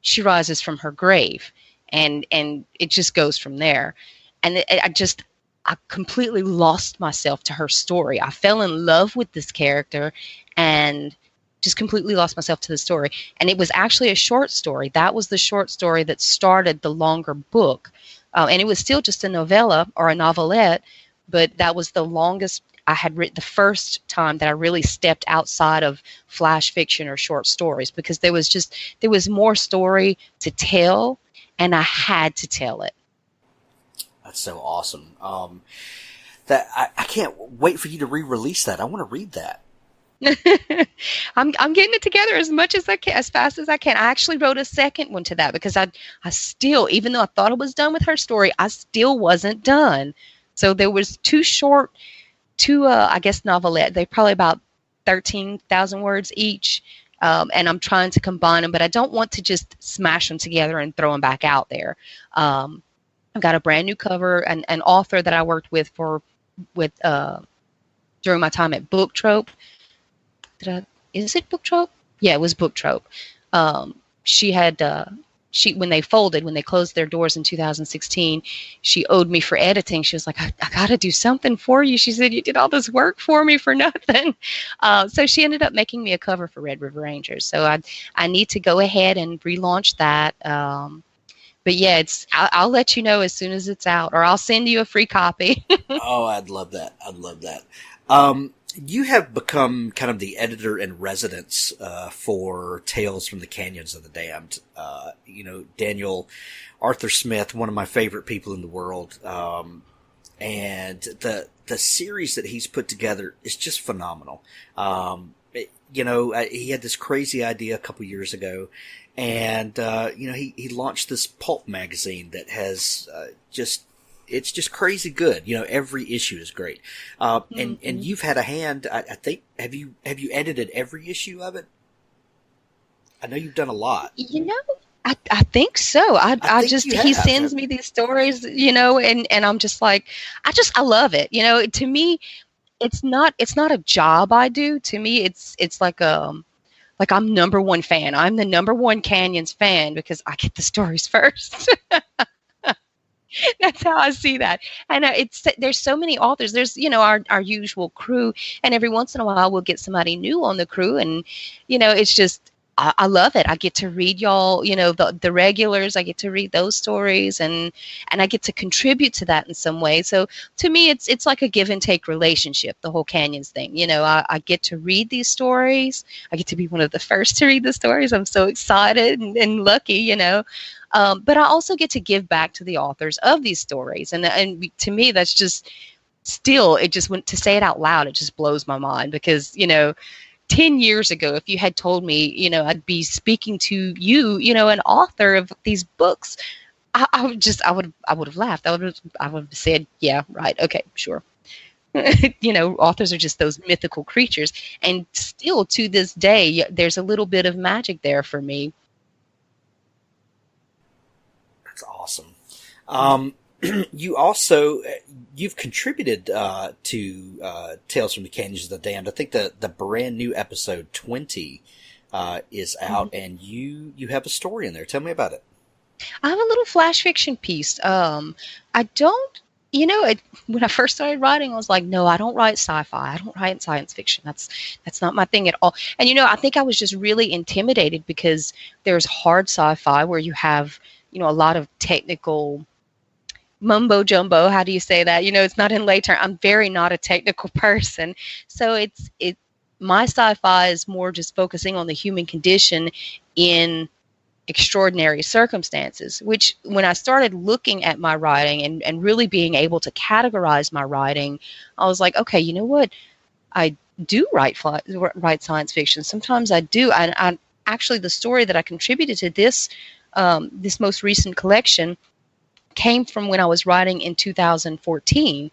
she rises from her grave. And it just goes from there. And I completely lost myself to her story. I fell in love with this character and just completely lost myself to the story. And it was actually a short story. That was the short story that started the longer book. And it was still just a novella or a novelette, but that was the longest I had written, the first time that I really stepped outside of flash fiction or short stories because there was more story to tell and I had to tell it. That's so awesome. That I can't wait for you to re-release that. I want to read that. I'm getting it together as much as I can, as fast as I can. I actually wrote a second one to that because I still, even though I thought I was done with her story, I still wasn't done. So there was two I guess novelette. They're probably about 13,000 words each. And I'm trying to combine them, but I don't want to just smash them together and throw them back out there. I've got a brand new cover, an author that I worked with during my time at Book Trope. Is it Book Trope? Yeah, it was Book Trope. When they closed their doors in 2016, she owed me for editing. She was like, I got to do something for you. She said, you did all this work for me for nothing. So she ended up making me a cover for Red River Rangers. So I need to go ahead and relaunch that. But yeah, I'll let you know as soon as it's out, or I'll send you a free copy. Oh, I'd love that. You have become kind of the editor in residence for Tales from the Canyons of the Damned. Daniel Arthur Smith, one of my favorite people in the world, and the series that he's put together is just phenomenal. he had this crazy idea a couple years ago, and he launched this pulp magazine that has it's just crazy good. Every issue is great. And you've had a hand. I think have you edited every issue of it? I know you've done a lot. I think so. He sends me these stories, and I'm just like, I love it. To me, it's not a job I do. To me, it's like I'm number one fan. I'm the number one Canyons fan because I get the stories first. That's how I see that. And there's so many authors. There's, our usual crew, and every once in a while we'll get somebody new on the crew, and, it's just, I love it. I get to read y'all, the regulars. I get to read those stories, and I get to contribute to that in some way. So to me, it's like a give and take relationship, the whole Canyons thing. I get to read these stories. I get to be one of the first to read the stories. I'm so excited and lucky, but I also get to give back to the authors of these stories. And to me, that's just still, it just went to say it out loud. It just blows my mind because, 10 years ago, if you had told me, I'd be speaking to you, an author of these books, I would have laughed. I would have said, yeah, right. Okay, sure. Authors are just those mythical creatures. And still to this day, there's a little bit of magic there for me. That's awesome. You've contributed to Tales from the Canyons of the Damned. I think the brand new episode 20 is out, and you have a story in there. Tell me about it. I have a little flash fiction piece. I don't, when I first started writing, I was like, no, I don't write sci-fi. I don't write science fiction. That's not my thing at all. And, I think I was just really intimidated because there's hard sci-fi where you have, a lot of technical mumbo jumbo. How do you say that? It's not in lay term. I'm very not a technical person. So my sci-fi is more just focusing on the human condition in extraordinary circumstances, which when I started looking at my writing and really being able to categorize my writing, I was like, okay, you know what? I do write science fiction. Sometimes I do. I actually, the story that I contributed to this most recent collection came from when I was writing in 2014.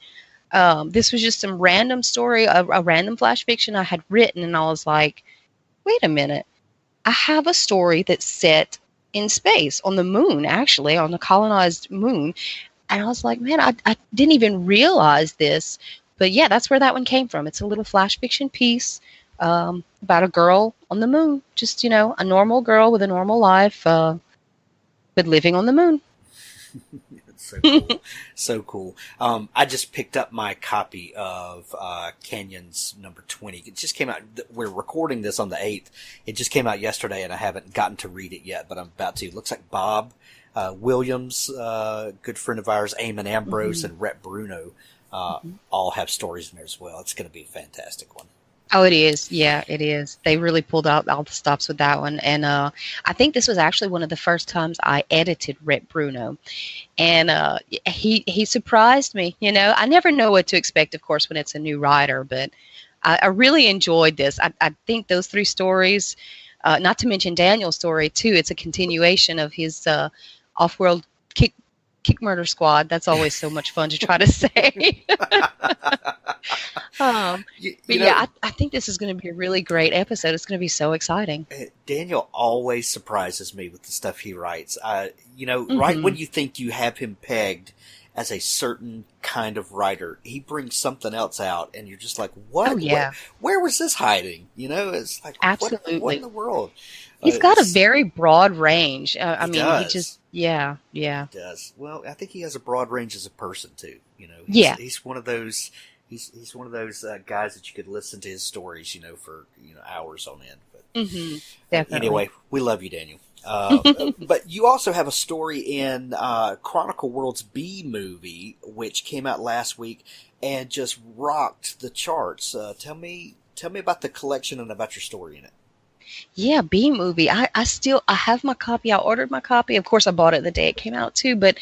This was just some random story, a random flash fiction I had written, and I was like, wait a minute. I have a story that's set in space, on the moon, actually, on the colonized moon. And I was like, man, I didn't even realize this. But yeah, that's where that one came from. It's a little flash fiction piece about a girl on the moon. Just, a normal girl with a normal life, but living on the moon. So cool. So cool. I just picked up my copy of Canyons number 20. It just came out. We're recording this on the 8th. It just came out yesterday, and I haven't gotten to read it yet, but I'm about to. It looks like Bob Williams, good friend of ours, Eamon Ambrose, and Rhett Bruno all have stories in there as well. It's going to be a fantastic one. Oh, it is. Yeah, it is. They really pulled out all the stops with that one. And I think this was actually one of the first times I edited Rhett Bruno. And he surprised me. I never know what to expect, of course, when it's a new writer. But I really enjoyed this. I think those 3 stories, not to mention Daniel's story, too, it's a continuation of his off-world kick murder squad. That's always so much fun to try to say. I think this is going to be a really great episode. It's going to be so exciting. Daniel always surprises me with the stuff he writes. Right when you think you have him pegged as a certain kind of writer, he brings something else out, and you're just like, what? Oh, yeah. Where was this hiding? It's like, absolutely. What in the world? He's got a very broad range. He just, yeah. He does. Well, I think he has a broad range as a person, too. He's one of those... He's one of those guys that you could listen to his stories, for hours on end. But definitely. Anyway, we love you, Daniel. But you also have a story in Chronicle World's B movie, which came out last week and just rocked the charts. Tell me about the collection and about your story in it. Yeah, B movie. I have my copy. I ordered my copy. Of course, I bought it the day it came out too, but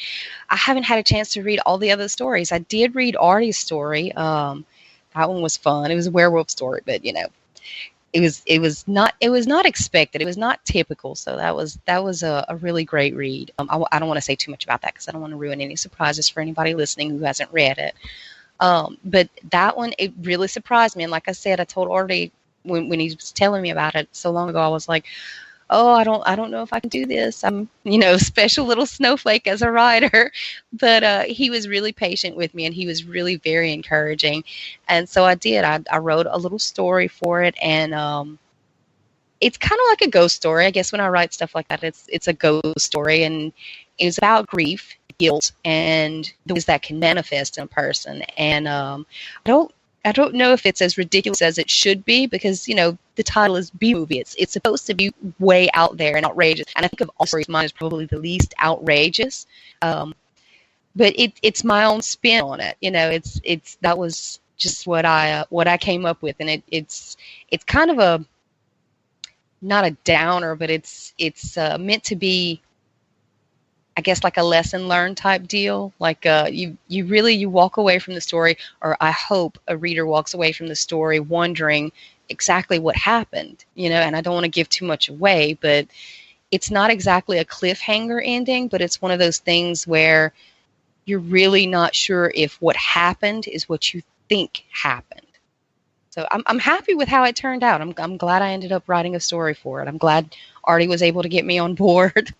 I haven't had a chance to read all the other stories. I did read Artie's story. That one was fun. It was a werewolf story, but it was not expected. It was not typical. So that was a really great read. I don't want to say too much about that because I don't want to ruin any surprises for anybody listening who hasn't read it. But that one, it really surprised me. And like I said, I told Artie when he was telling me about it so long ago, I was like, oh, I don't know if I can do this. I'm, special little snowflake as a writer. But he was really patient with me, and he was really very encouraging. And so I did. I wrote a little story for it, and it's kind of like a ghost story. I guess when I write stuff like that, it's a ghost story, and it's about grief, guilt, and the ways that can manifest in a person. And I don't know if it's as ridiculous as it should be because, the title is B-movie. It's supposed to be way out there and outrageous. And I think of all stories, mine is probably the least outrageous. But it's my own spin on it. That was just what I came up with. And it's kind of a, not a downer, but it's meant to be, I guess, like a lesson learned type deal. Like you walk away from the story, or I hope a reader walks away from the story wondering exactly what happened, and I don't want to give too much away, but it's not exactly a cliffhanger ending, but it's one of those things where you're really not sure if what happened is what you think happened. So I'm happy with how it turned out. I'm glad I ended up writing a story for it. I'm glad Artie was able to get me on board.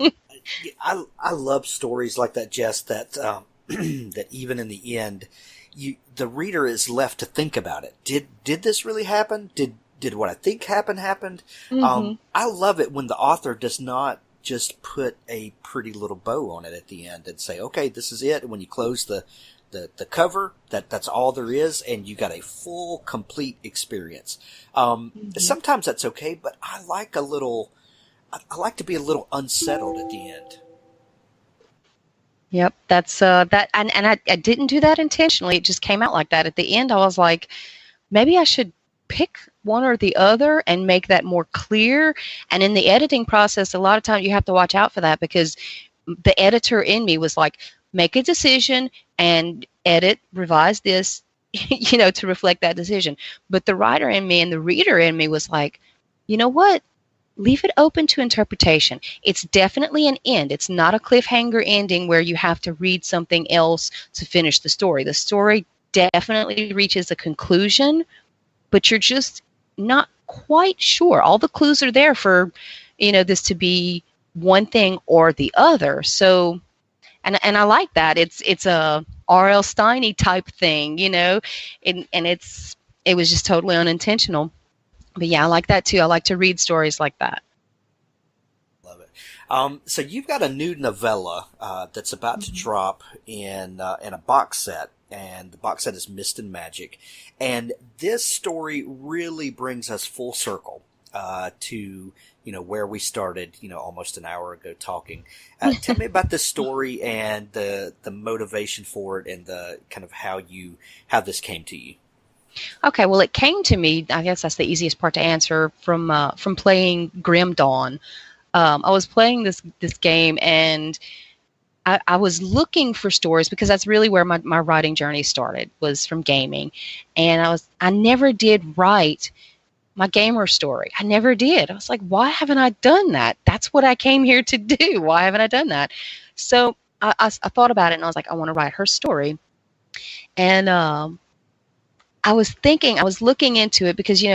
I love stories like that, Jess, that that even in the end, the reader is left to think about it. Did this really happen? Did what I think happened? Mm-hmm. I love it when the author does not just put a pretty little bow on it at the end and say, okay, this is it. And when you close the cover, that's all there is, and you got a full, complete experience. Sometimes that's okay, but I like to be a little unsettled at the end. Yep, that's that, and I didn't do that intentionally. It just came out like that. At the end, I was like, maybe I should pick one or the other and make that more clear. And in the editing process, a lot of times you have to watch out for that because the editor in me was like, make a decision and edit, revise this, to reflect that decision. But the writer in me and the reader in me was like, you know what? Leave it open to interpretation. It's definitely an end. It's not a cliffhanger ending where you have to read something else to finish the story. The story definitely reaches a conclusion, but you're just not quite sure. All the clues are there for, this to be one thing or the other. So, and I like that. It's a R.L. Steiny type thing, and it was just totally unintentional. But yeah, I like that too. I like to read stories like that. Love it. So you've got a new novella that's about to drop in a box set, and the box set is Mist and Magic. And this story really brings us full circle to where we started almost an hour ago talking. Tell me about this story and the motivation for it, and the kind of how this came to you. Okay, well, it came to me, I guess that's the easiest part to answer, from playing Grim Dawn. I was playing this game, and I was looking for stories because that's really where my writing journey started, was from gaming. And I never did write my gamer story. I never did. I was like, why haven't I done that? That's what I came here to do. Why haven't I done that? So I thought about it, and I was like, I want to write her story. And I was looking into it because, you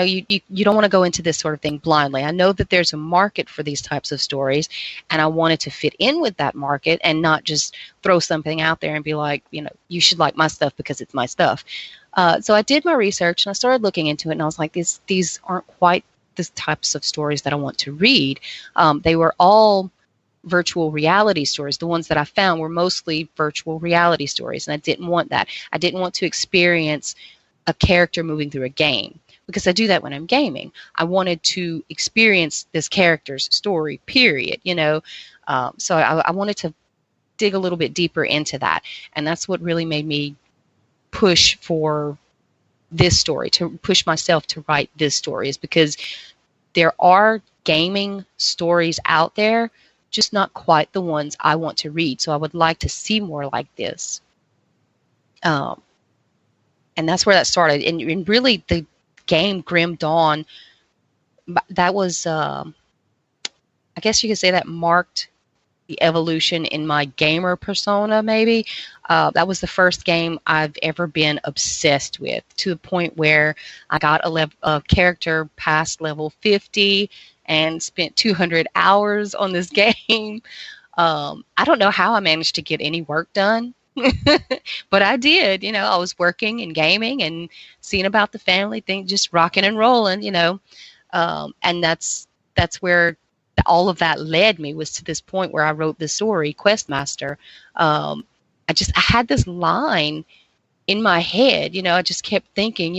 don't want to go into this sort of thing blindly. I know that there's a market for these types of stories, and I wanted to fit in with that market and not just throw something out there and be like, you should like my stuff because it's my stuff. So I did my research, and I started looking into it, and I was like, these aren't quite the types of stories that I want to read. They were all virtual reality stories. The ones that I found were mostly virtual reality stories, and I didn't want that. I didn't want to experience a character moving through a game, because I do that when I'm gaming. I wanted to experience this character's story, period, so I wanted to dig a little bit deeper into that, and that's what really made me push for this story, to push myself to write this story, is because there are gaming stories out there, just not quite the ones I want to read. So I would like to see more like this. And that's where that started. And really, the game Grim Dawn that was, I guess you could say that marked the evolution in my gamer persona, maybe. That was the first game I've ever been obsessed with, to the point where I got a character past level 50 and spent 200 hours on this game. I don't know how I managed to get any work done, but I did. I was working and gaming and seeing about the family thing, just rocking and rolling, and that's where all of that led me, was to this point where I wrote the story, Questmaster. I had this line in my head, I just kept thinking,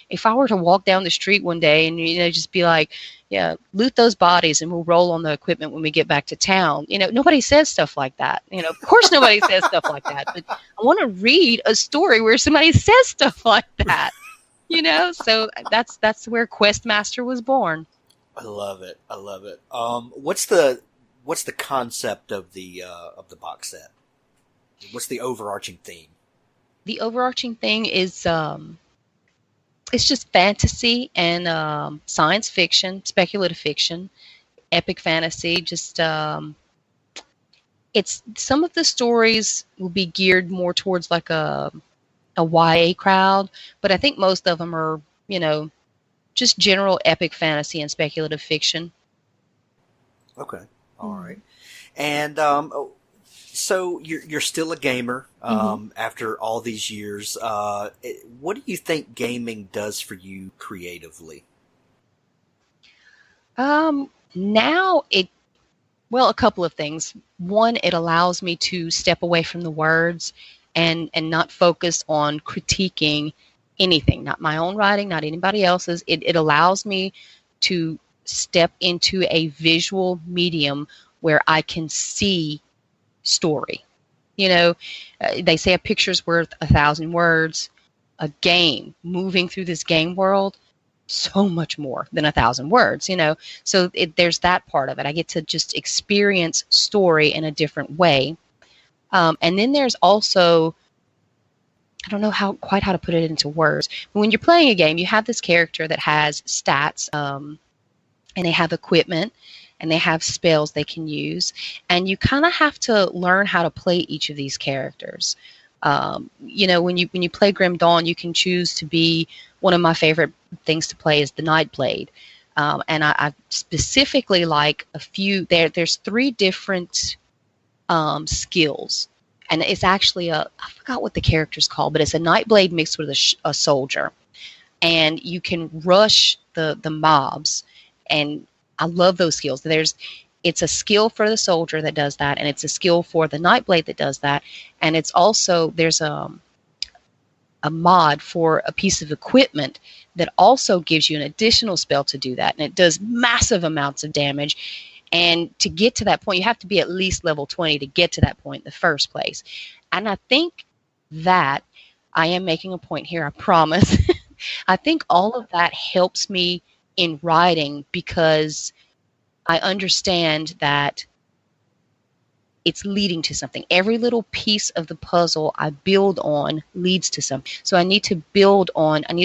if I were to walk down the street one day and, just be like, yeah, loot those bodies and we'll roll on the equipment when we get back to town. Nobody says stuff like that. Of course nobody says stuff like that, but I want to read a story where somebody says stuff like that, so that's where Questmaster was born. I love it. I love it. What's the concept of the box set? What's the overarching theme? The overarching thing is it's just fantasy and science fiction, speculative fiction, epic fantasy. Just it's some of the stories will be geared more towards like a YA crowd, but I think most of them are, just general epic fantasy and speculative fiction. Okay, all right. And so you're still a gamer after all these years. What do you think gaming does for you creatively? Now a couple of things. One, it allows me to step away from the words and not focus on critiquing anything, not my own writing, not anybody else's. It allows me to step into a visual medium where I can see story. They say a picture's worth 1,000 words. A game, moving through this game world, so much more than 1,000 words, So there's that part of it. I get to just experience story in a different way. And then there's also, I don't know quite how to put it into words, but when you're playing a game, you have this character that has stats, and they have equipment, and they have spells they can use, and you kind of have to learn how to play each of these characters. When you play Grim Dawn, you can choose to be, one of my favorite things to play is the Nightblade, and I specifically like a few. There's 3 different skills, and it's actually I forgot what the character's called, but it's a Nightblade mixed with a soldier, and you can rush the mobs, and I love those skills. It's a skill for the soldier that does that, and it's a skill for the Nightblade that does that, and it's also, there's a mod for a piece of equipment that also gives you an additional spell to do that, and it does massive amounts of damage. And to get to that point, you have to be at least level 20 to get to that point in the first place. And I think that, I am making a point here, I promise. I think all of that helps me in writing, because I understand that it's leading to something. Every little piece of the puzzle I build on leads to something. So I need to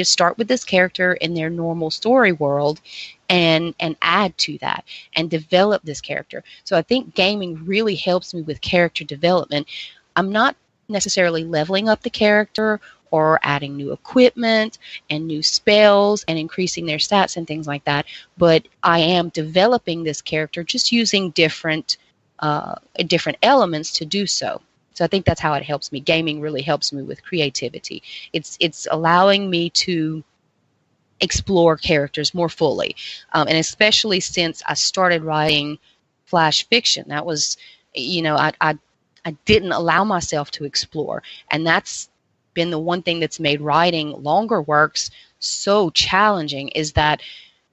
start with this character in their normal story world and add to that and develop this character. So I think gaming really helps me with character development. I'm not necessarily leveling up the character or adding new equipment and new spells and increasing their stats and things like that, but I am developing this character just using different elements to do so. So I think that's how it helps me. Gaming really helps me with creativity. It's allowing me to explore characters more fully, and especially since I started writing flash fiction. That was, I didn't allow myself to explore, and that's been the one thing that's made writing longer works so challenging, is that,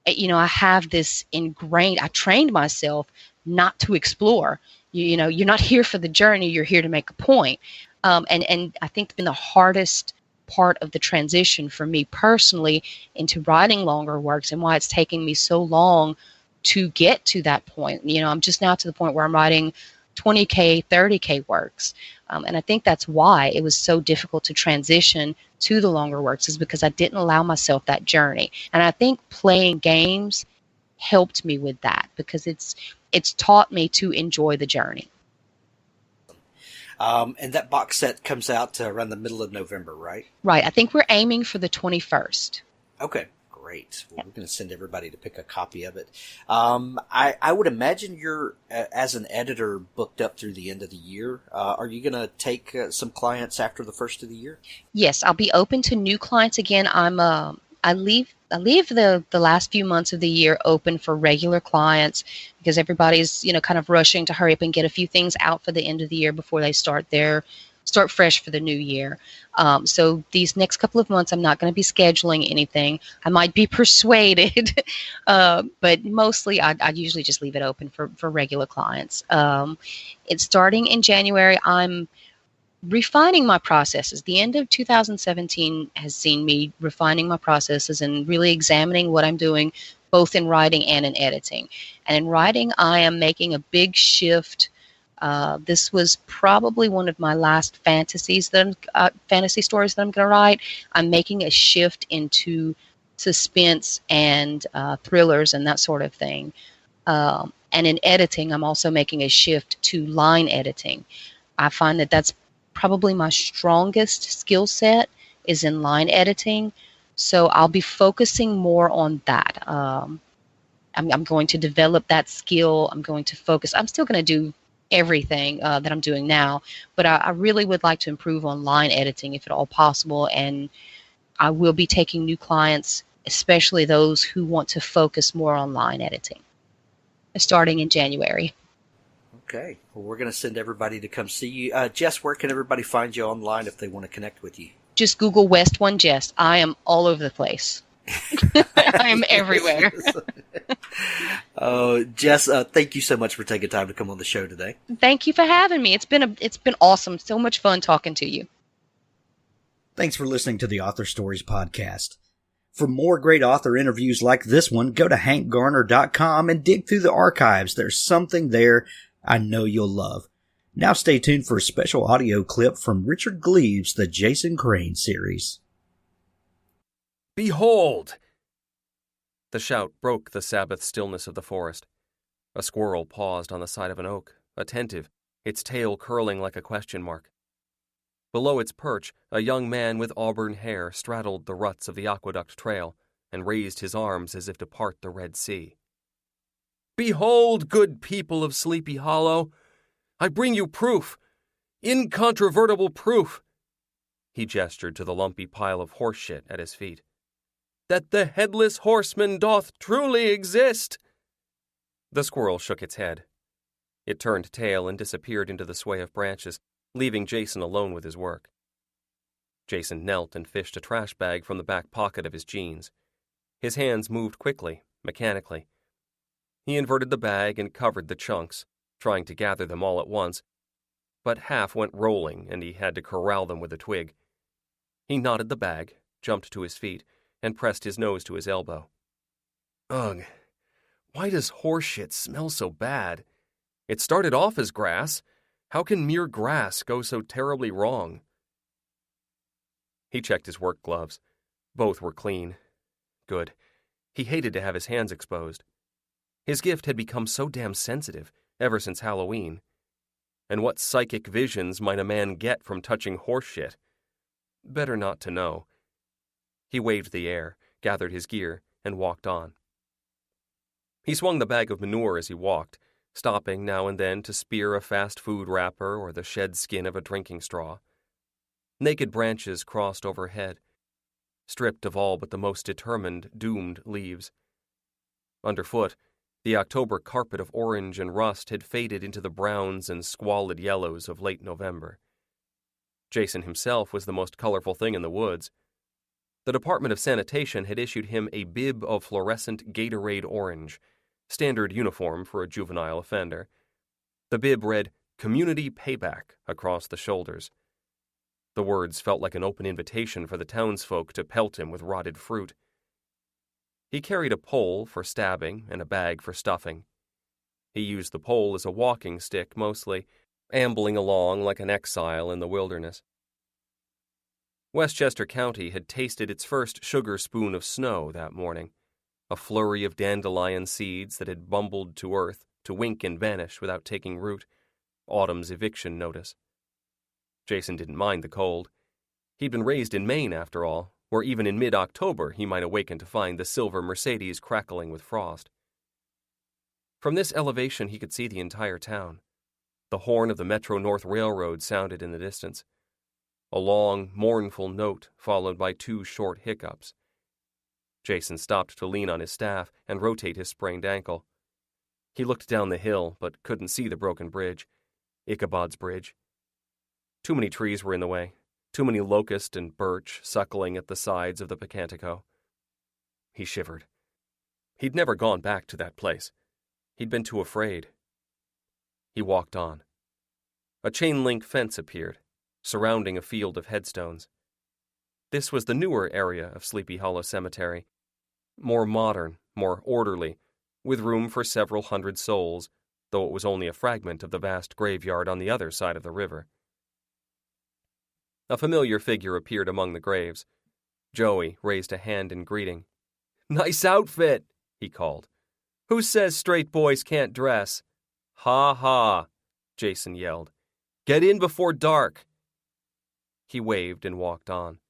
I have this ingrained, I trained myself not to explore. You're not here for the journey, you're here to make a point. And I think it's been the hardest part of the transition for me personally into writing longer works, and why it's taking me so long to get to that point. I'm just now to the point where I'm writing 20K, 30K works. And I think that's why it was so difficult to transition to the longer works, is because I didn't allow myself that journey. And I think playing games helped me with that, because it's taught me to enjoy the journey. And that box set comes out around the middle of November, right? Right. I think we're aiming for the 21st. Okay, great. Well, we're going to send everybody to pick a copy of it. I would imagine you're, as an editor, booked up through the end of the year. Are you going to take some clients after the first of the year? Yes, I'll be open to new clients again. I leave the last few months of the year open for regular clients, because everybody's, kind of rushing to hurry up and get a few things out for the end of the year before they start fresh for the new year. So these next couple of months, I'm not going to be scheduling anything. I might be persuaded, but mostly I usually just leave it open for regular clients. It's starting in January. I'm refining my processes. The end of 2017 has seen me refining my processes and really examining what I'm doing, both in writing and in editing. And in writing, I am making a big shift. This was probably one of my last fantasy stories that I'm going to write. I'm making a shift into suspense and thrillers and that sort of thing. And in editing, I'm also making a shift to line editing. I find that that's probably my strongest skill set is in line editing. So I'll be focusing more on that. I'm going to develop that skill. I'm going to focus. I'm still going to do everything that I'm doing now, but I really would like to improve on line editing if at all possible. And I will be taking new clients, especially those who want to focus more on line editing, starting in January. Okay. Well, we're going to send everybody to come see you. Jess, where can everybody find you online if they want to connect with you? Just Google West One Jess. I am all over the place. I am everywhere. Jess, thank you so much for taking time to come on the show today. Thank you for having me. It's been awesome. So much fun talking to you. Thanks for listening to the Author Stories podcast. For more great author interviews like this one, go to hankgarner.com and dig through the archives. There's something there I know you'll love. Now stay tuned for a special audio clip from Richard Gleaves' The Jason Crane series. Behold! The shout broke the Sabbath stillness of the forest. A squirrel paused on the side of an oak, attentive, its tail curling like a question mark. Below its perch, a young man with auburn hair straddled the ruts of the aqueduct trail and raised his arms as if to part the Red Sea. Behold, good people of Sleepy Hollow, I bring you proof, incontrovertible proof, he gestured to the lumpy pile of horse shit at his feet, that the headless horseman doth truly exist. The squirrel shook its head. It turned tail and disappeared into the sway of branches, leaving Jason alone with his work. Jason knelt and fished a trash bag from the back pocket of his jeans. His hands moved quickly, mechanically. He inverted the bag and covered the chunks, trying to gather them all at once, but half went rolling and he had to corral them with a twig. He knotted the bag, jumped to his feet, and pressed his nose to his elbow. Ugh, why does horse shit smell so bad? It started off as grass. How can mere grass go so terribly wrong? He checked his work gloves. Both were clean. Good. He hated to have his hands exposed. His gift had become so damn sensitive ever since Halloween. And what psychic visions might a man get from touching horse shit? Better not to know. He waved the air, gathered his gear, and walked on. He swung the bag of manure as he walked, stopping now and then to spear a fast food wrapper or the shed skin of a drinking straw. Naked branches crossed overhead, stripped of all but the most determined, doomed leaves. Underfoot, the October carpet of orange and rust had faded into the browns and squalid yellows of late November. Jason himself was the most colorful thing in the woods. The Department of Sanitation had issued him a bib of fluorescent Gatorade orange, standard uniform for a juvenile offender. The bib read, "Community Payback," across the shoulders. The words felt like an open invitation for the townsfolk to pelt him with rotted fruit. He carried a pole for stabbing and a bag for stuffing. He used the pole as a walking stick mostly, ambling along like an exile in the wilderness. Westchester County had tasted its first sugar spoon of snow that morning, a flurry of dandelion seeds that had bumbled to earth to wink and vanish without taking root, autumn's eviction notice. Jason didn't mind the cold. He'd been raised in Maine, after all, where even in mid-October he might awaken to find the silver Mercedes crackling with frost. From this elevation he could see the entire town. The horn of the Metro-North Railroad sounded in the distance. A long, mournful note followed by 2 short hiccups. Jason stopped to lean on his staff and rotate his sprained ankle. He looked down the hill, but couldn't see the broken bridge. Ichabod's Bridge. Too many trees were in the way. Too many locust and birch suckling at the sides of the Pocantico. He shivered. He'd never gone back to that place. He'd been too afraid. He walked on. A chain-link fence appeared, surrounding a field of headstones. This was the newer area of Sleepy Hollow Cemetery, more modern, more orderly, with room for several hundred souls, though it was only a fragment of the vast graveyard on the other side of the river. A familiar figure appeared among the graves. Joey raised a hand in greeting. "Nice outfit," he called. "Who says straight boys can't dress?" "Ha ha," Jason yelled. "Get in before dark." He waved and walked on.